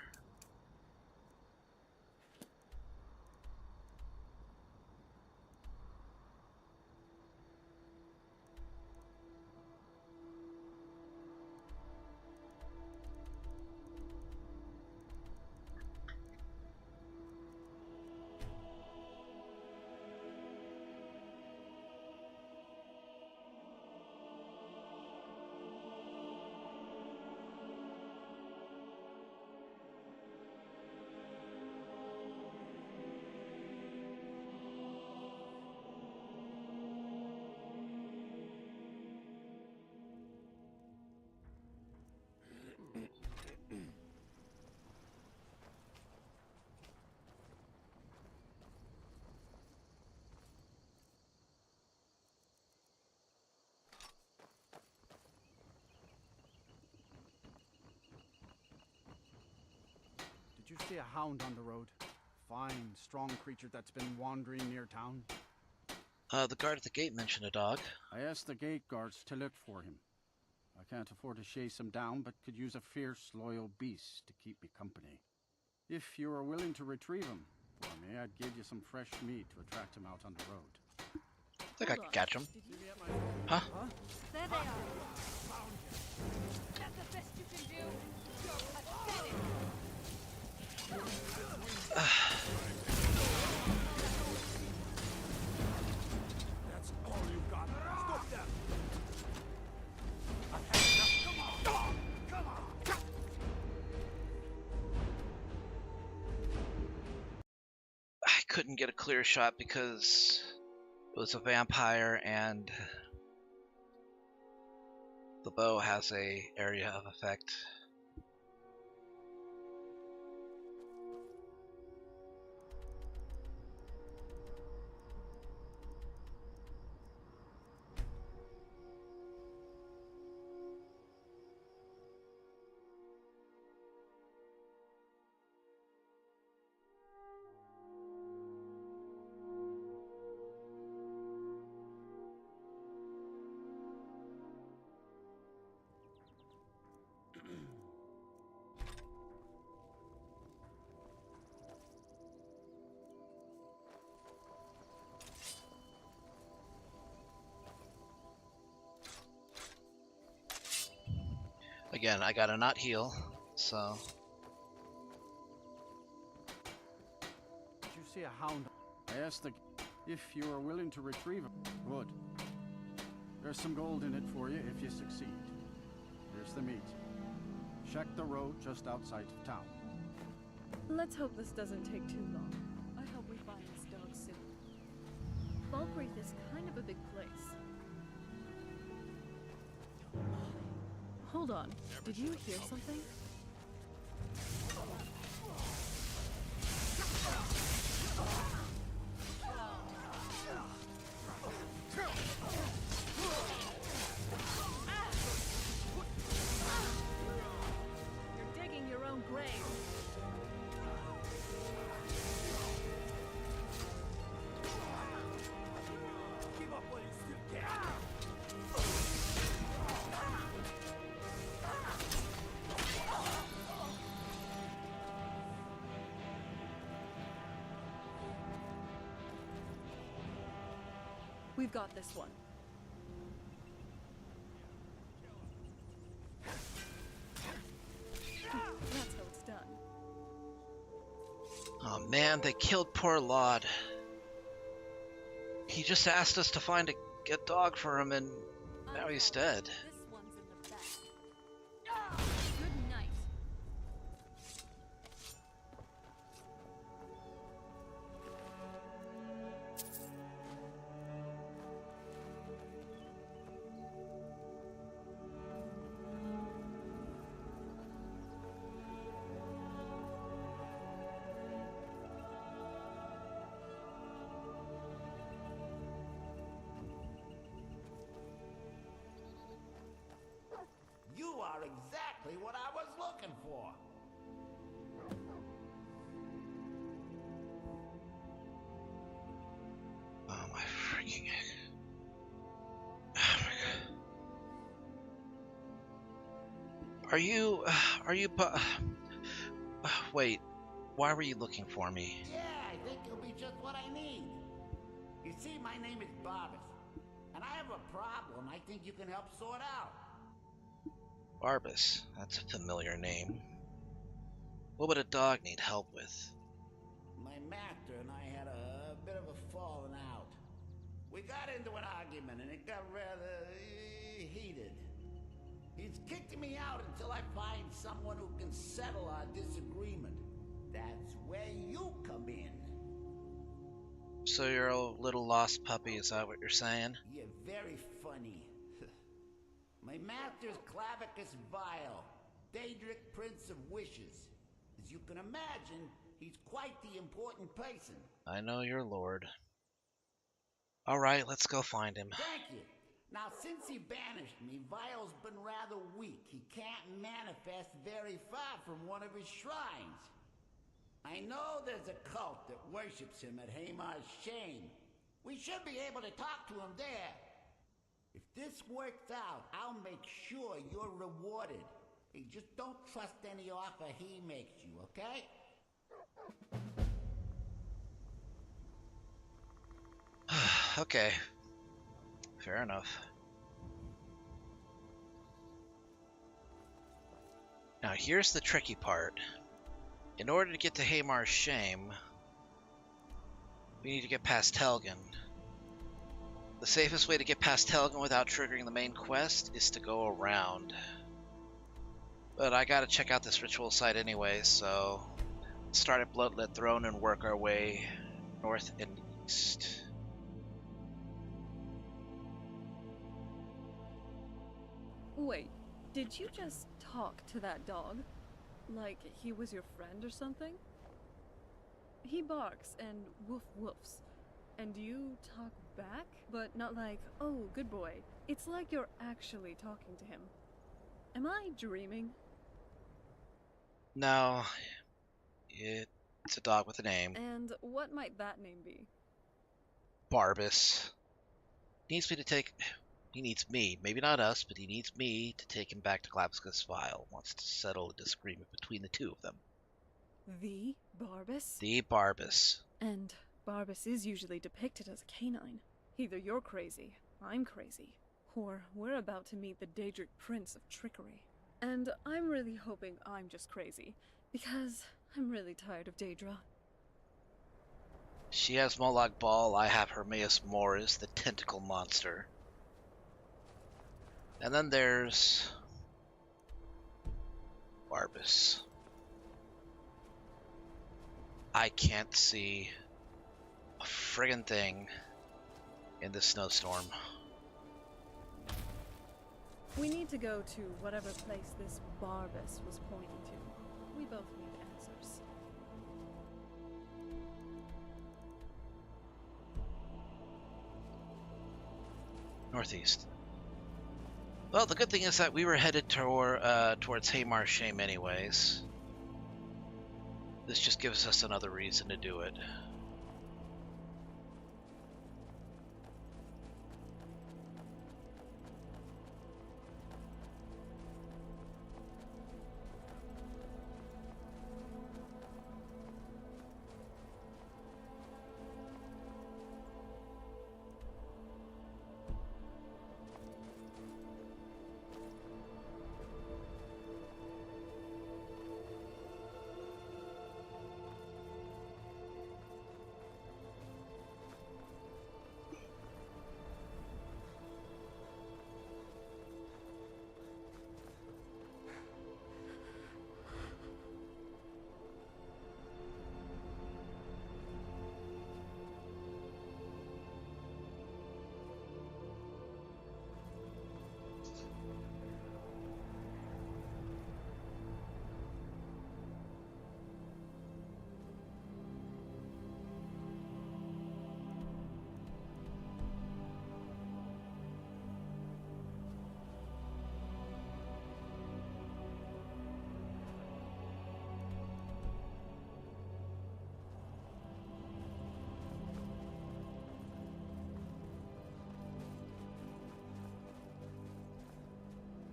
see a hound on the road? Fine, strong creature that's been wandering near town. The guard at the gate mentioned a dog. I asked the gate guards to look for him. I can't afford to chase him down, but could use a fierce, loyal beast to keep me company. If you are willing to retrieve him for me, I'd give you some fresh meat to attract him out on the road. I think I could catch him. Huh? There they are. That's the best you can do. You're pathetic. That's all you've got. Stop them. I've had enough. Come on. Come on. I couldn't get a clear shot because it was a vampire and the bow has a area of effect. Again, I gotta not heal, so. Did you see a hound? I asked the... If you are willing to retrieve him, good. There's some gold in it for you if you succeed. Here's the meat. Check the road just outside of town. Let's hope this doesn't take too long. I hope we find this dog soon. Falkreath is kind of a big place. Hold on. Did you hear something? You're digging your own grave. Keep up while you still can. We've got this one. That's how it's done. Oh man, they killed poor Laud. He just asked us to find a dog for him and now he's dead. This one's in the back. Good night. You are exactly what I was looking for. Oh my freaking heck. Oh my god. Are you, wait, why were you looking for me? Yeah, I think it'll be just what I need. You see, my name is Barbas, and I have a problem I think you can help sort out. Barbas, that's a familiar name. What would a dog need help with? My master and I had a bit of a falling out. We got into an argument and it got rather heated. He's kicked me out until I find someone who can settle our disagreement. That's where you come in. So you're a little lost puppy, is that what you're saying? You're very funny. My master's Clavicus Vile, Daedric Prince of Wishes. As you can imagine, he's quite the important person. I know your lord. Alright, let's go find him. Thank you. Now, since he banished me, Vile's been rather weak. He can't manifest very far from one of his shrines. I know there's a cult that worships him at Hamar's Shame. We should be able to talk to him there. If this works out, I'll make sure you're rewarded. Hey, just don't trust any offer he makes you, okay? Okay. Fair enough. Now here's the tricky part. In order to get to Hamar's Shame, we need to get past Helgen. The safest way to get past Helgen without triggering the main quest is to go around. But I gotta check out this ritual site anyway, so let's start at Bloodlet Throne and work our way north and east. Wait, did you just talk to that dog? Like he was your friend or something? He barks and woof woofs. And you talk back? But not like, oh, good boy. It's like you're actually talking to him. Am I dreaming? No, it's a dog with a name. And what might that name be? Barbas. He needs me, maybe not us, but he needs me to take him back to Glabskus Vile. Wants to settle a disagreement between the two of them. The Barbas? The Barbas. And Barbas is usually depicted as a canine. Either you're crazy, I'm crazy, or we're about to meet the Daedric Prince of Trickery. And I'm really hoping I'm just crazy, because I'm really tired of Daedra. She has Molag Bal, I have Hermaeus Morris, the tentacle monster. And then there's Barbas. I can't see a friggin' thing in this snowstorm. We need to go to whatever place this Barbas was pointing to. We both need answers. Northeast. Well, the good thing is that we were headed towards Hamar's Shame anyways. This just gives us another reason to do it.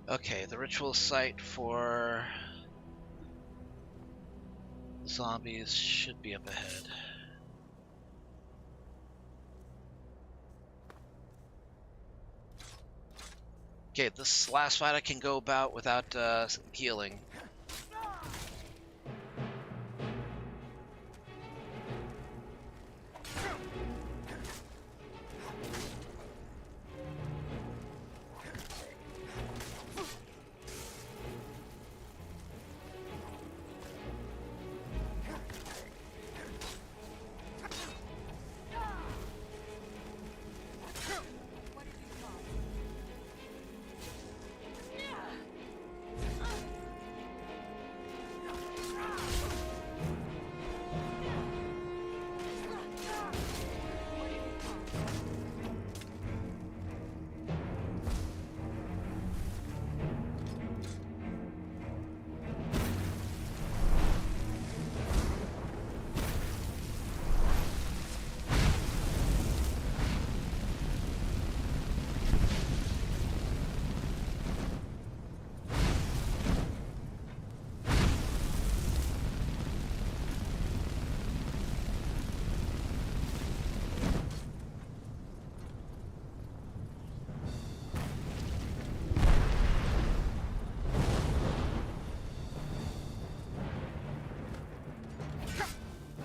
Okay, the ritual site for zombies should be up ahead. Okay, this last fight I can go about without healing.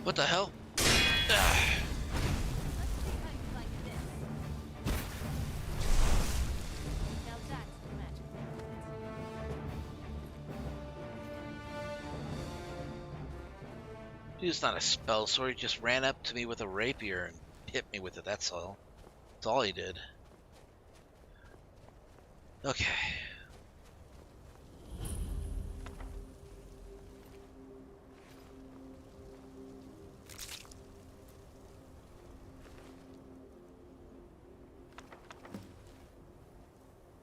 What the hell? He's not a spell sword, he just ran up to me with a rapier and hit me with it, that's all. That's all he did. Okay.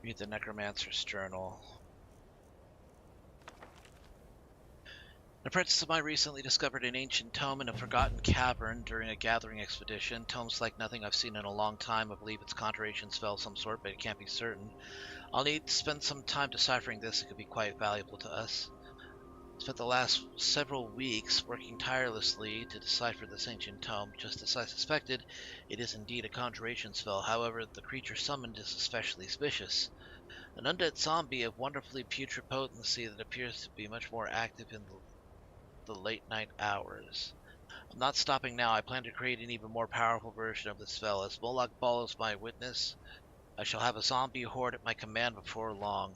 Read the Necromancer's Journal. An apprentice of mine recently discovered an ancient tome in a forgotten cavern during a gathering expedition. Tome's like nothing I've seen in a long time. I believe it's conjuration spell of some sort, but it can't be certain. I'll need to spend some time deciphering this. It could be quite valuable to us. Spent the last several weeks working tirelessly to decipher this ancient tome. Just as I suspected, it is indeed a conjuration spell. However, the creature summoned is especially suspicious. An undead zombie of wonderfully putrid potency that appears to be much more active in the late night hours. I'm not stopping now. I plan to create an even more powerful version of the spell. As Moloch follows my witness, I shall have a zombie horde at my command before long.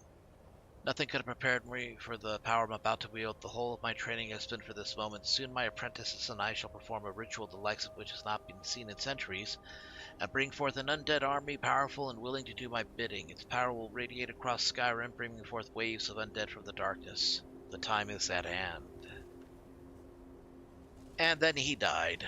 Nothing could have prepared me for the power I'm about to wield. The whole of my training has been for this moment. Soon my apprentices and I shall perform a ritual the likes of which has not been seen in centuries, and bring forth an undead army powerful and willing to do my bidding. Its power will radiate across Skyrim, bringing forth waves of undead from the darkness. The time is at hand. And then he died.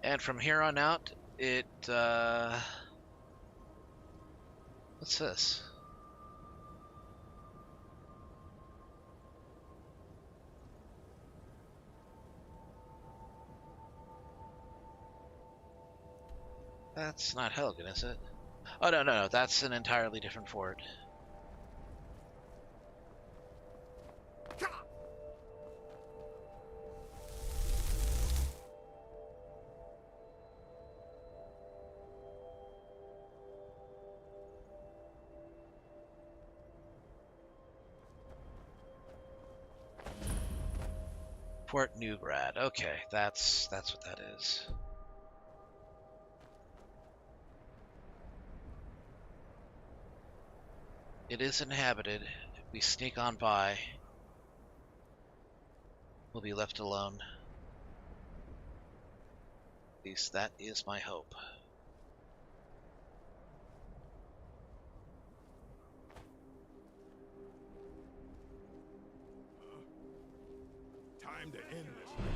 And from here on out, it, what's this? That's not Helgen, is it? Oh, no, that's an entirely different fort. Fort Newgrad. Okay, that's what that is. It is inhabited. If we sneak on by, we'll be left alone. At least that is my hope. Time to end this game.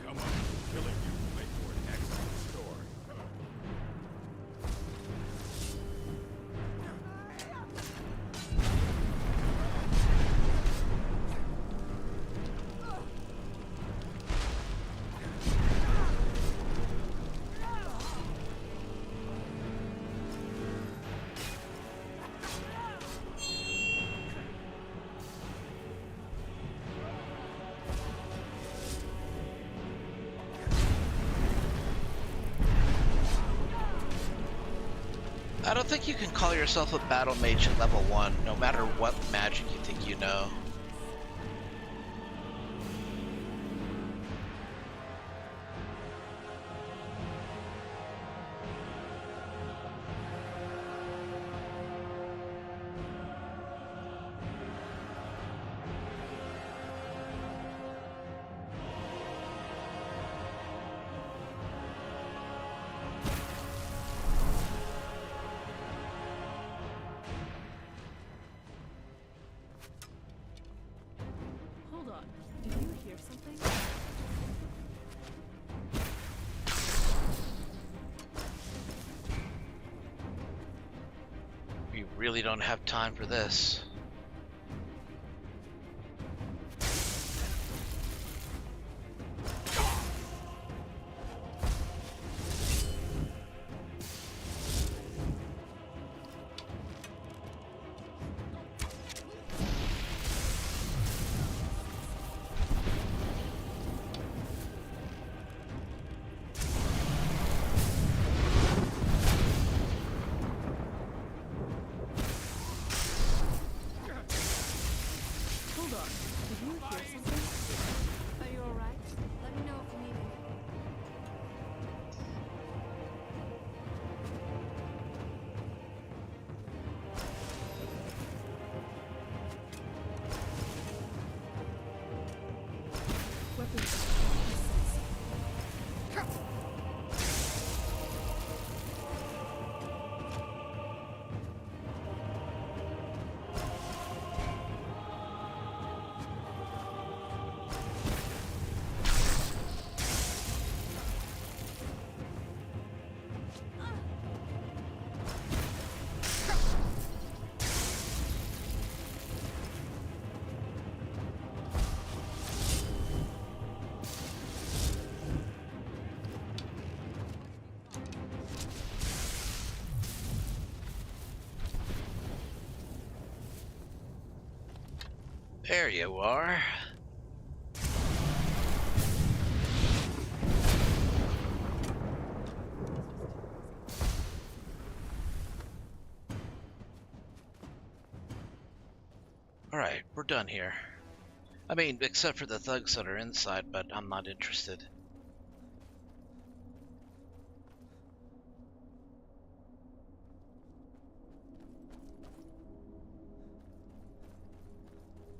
Come on, killing you make for an excellent story. I don't think you can call yourself a battle mage at level 1, no matter what magic you think you know. Hold on. Did you hear something? We really don't have time for this. There you are. Alright, we're done here. I mean, except for the thugs that are inside, but I'm not interested.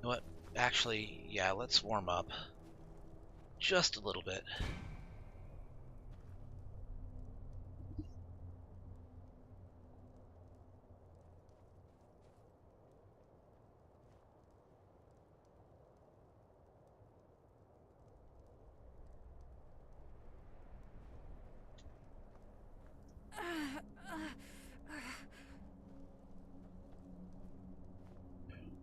You know what? Actually, yeah, let's warm up. Just a little bit.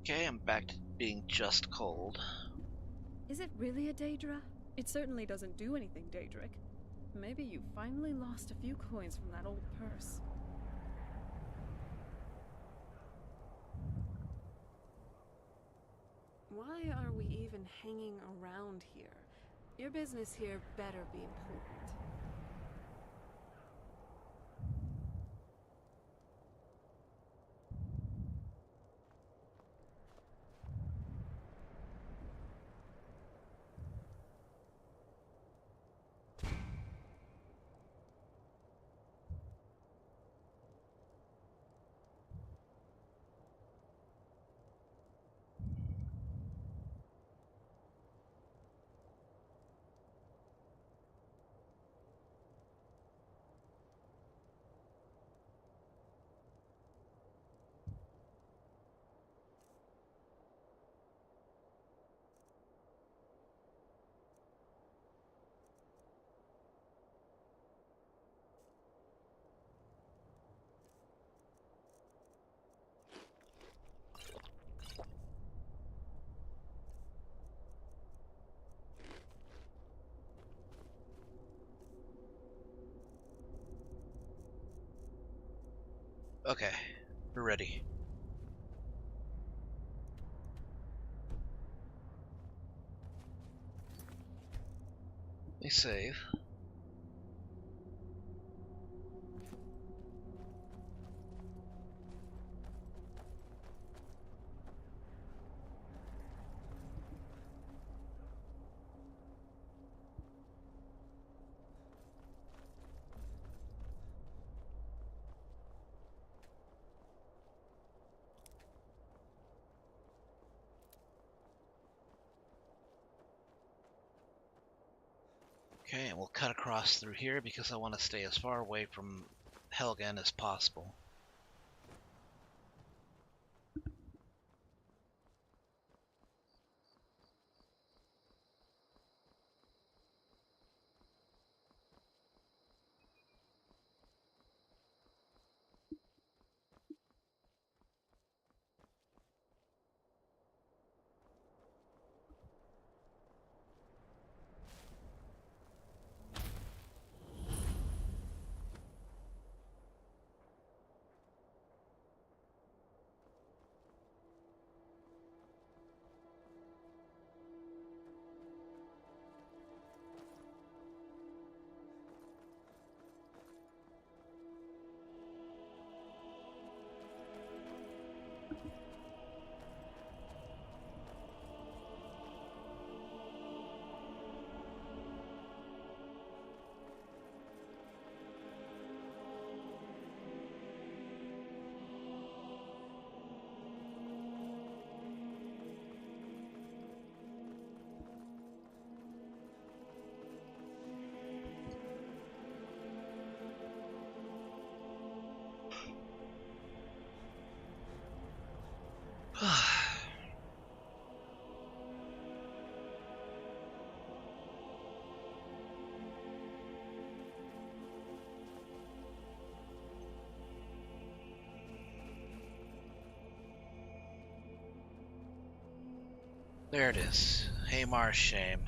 Okay, I'm back to being just cold. Is it really a Daedra? It certainly doesn't do anything, Daedric. Maybe you finally lost a few coins from that old purse. Why are we even hanging around here? Your business here better be important. Okay, we're ready. Let me save. Okay, and we'll cut across through here because I want to stay as far away from Helgen as possible. There it is. Haymar's Shame.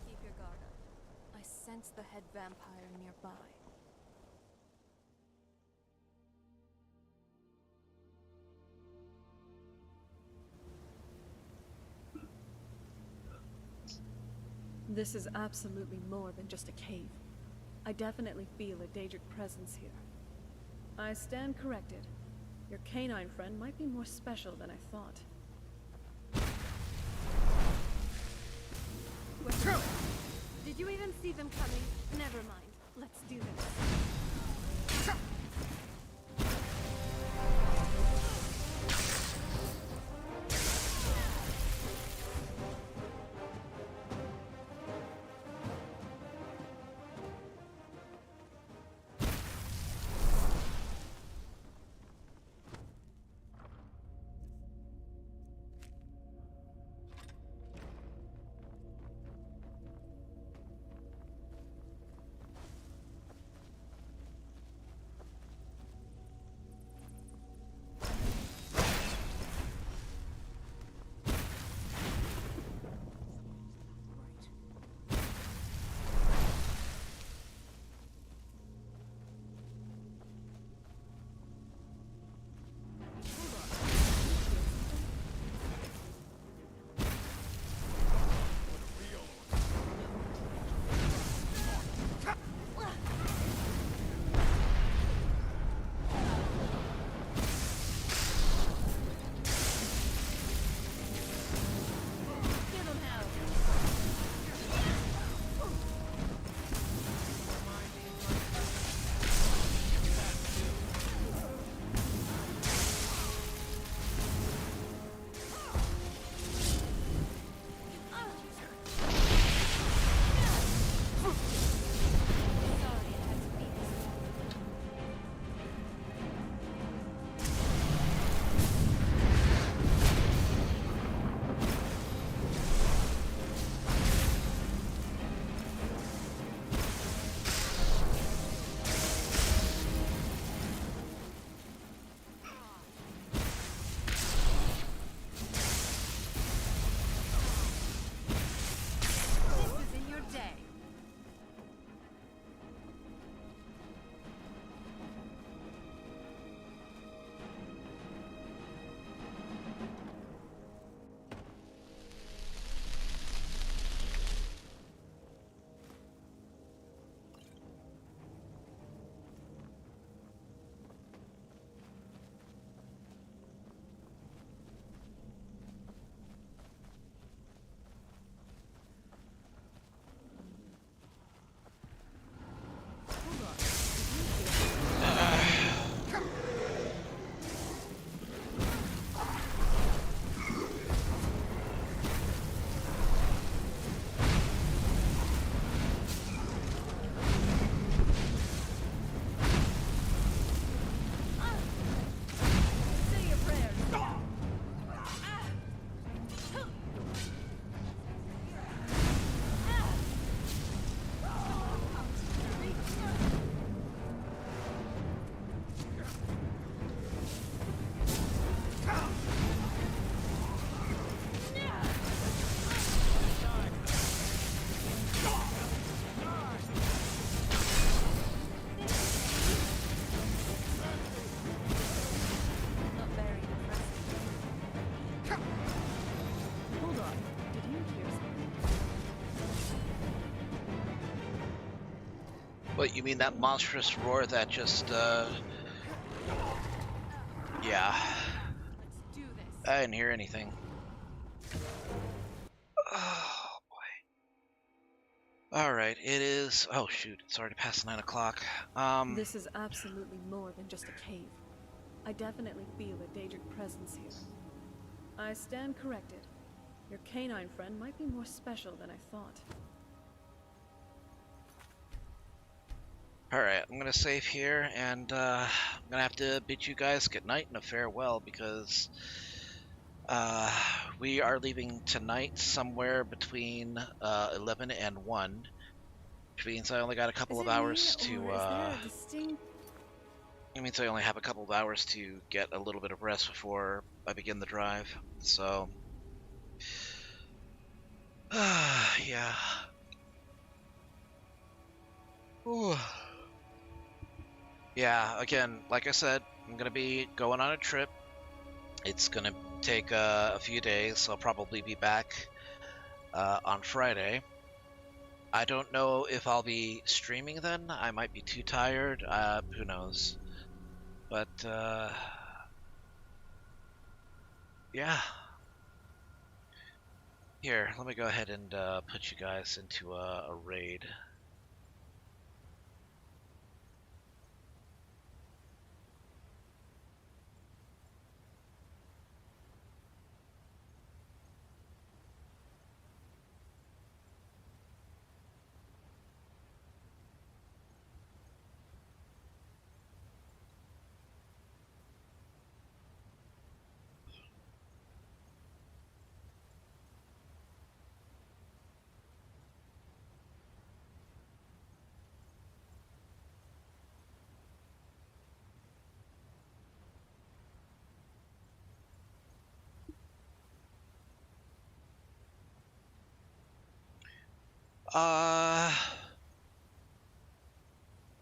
Keep your guard up. I sense the head vampire nearby. This is absolutely more than just a cave. I definitely feel a Daedric presence here. I stand corrected. Your canine friend might be more special than I thought. Did you even see them coming? Never mind. Let's do this. What, you mean that monstrous roar that just, yeah. Let's do this. I didn't hear anything. Oh, boy. Alright, it is... Oh, shoot, it's already past 9 o'clock. This is absolutely more than just a cave. I definitely feel a Daedric presence here. I stand corrected. Your canine friend might be more special than I thought. Alright, I'm gonna save here, and I'm gonna have to bid you guys good night and a farewell, because we are leaving tonight somewhere between 11 and 1, which means I only got a couple of hours to it means I only have a couple of hours to get a little bit of rest before I begin the drive. So yeah. Ooh. Yeah, again, like I said, I'm gonna be going on a trip. It's gonna take a few days. I'll probably be back on Friday. I don't know if I'll be streaming then. I might be too tired. Who knows? But, yeah. Here, let me go ahead and put you guys into a raid.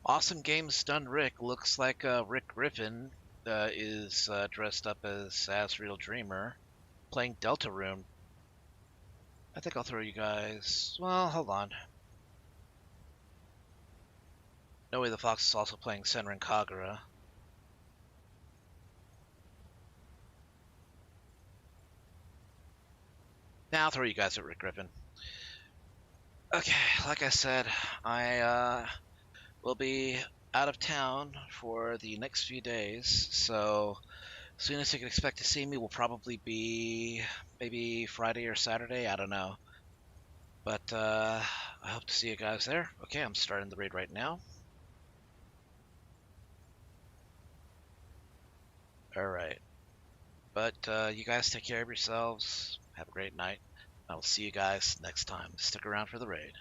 Awesome Games Done Rick looks like Rick Griffin is dressed up as Asriel Dreamer playing Deltarune. I think I'll throw you guys. Well, hold on. No Way the Fox is also playing Senran Kagura. Now I'll throw you guys at Rick Griffin. Okay, like I said, I will be out of town for the next few days, so as soon as you can expect to see me will probably be maybe Friday or Saturday, I don't know. But I hope to see you guys there. Okay, I'm starting the raid right now. Alright. But you guys take care of yourselves. Have a great night. I will see you guys next time. Stick around for the raid.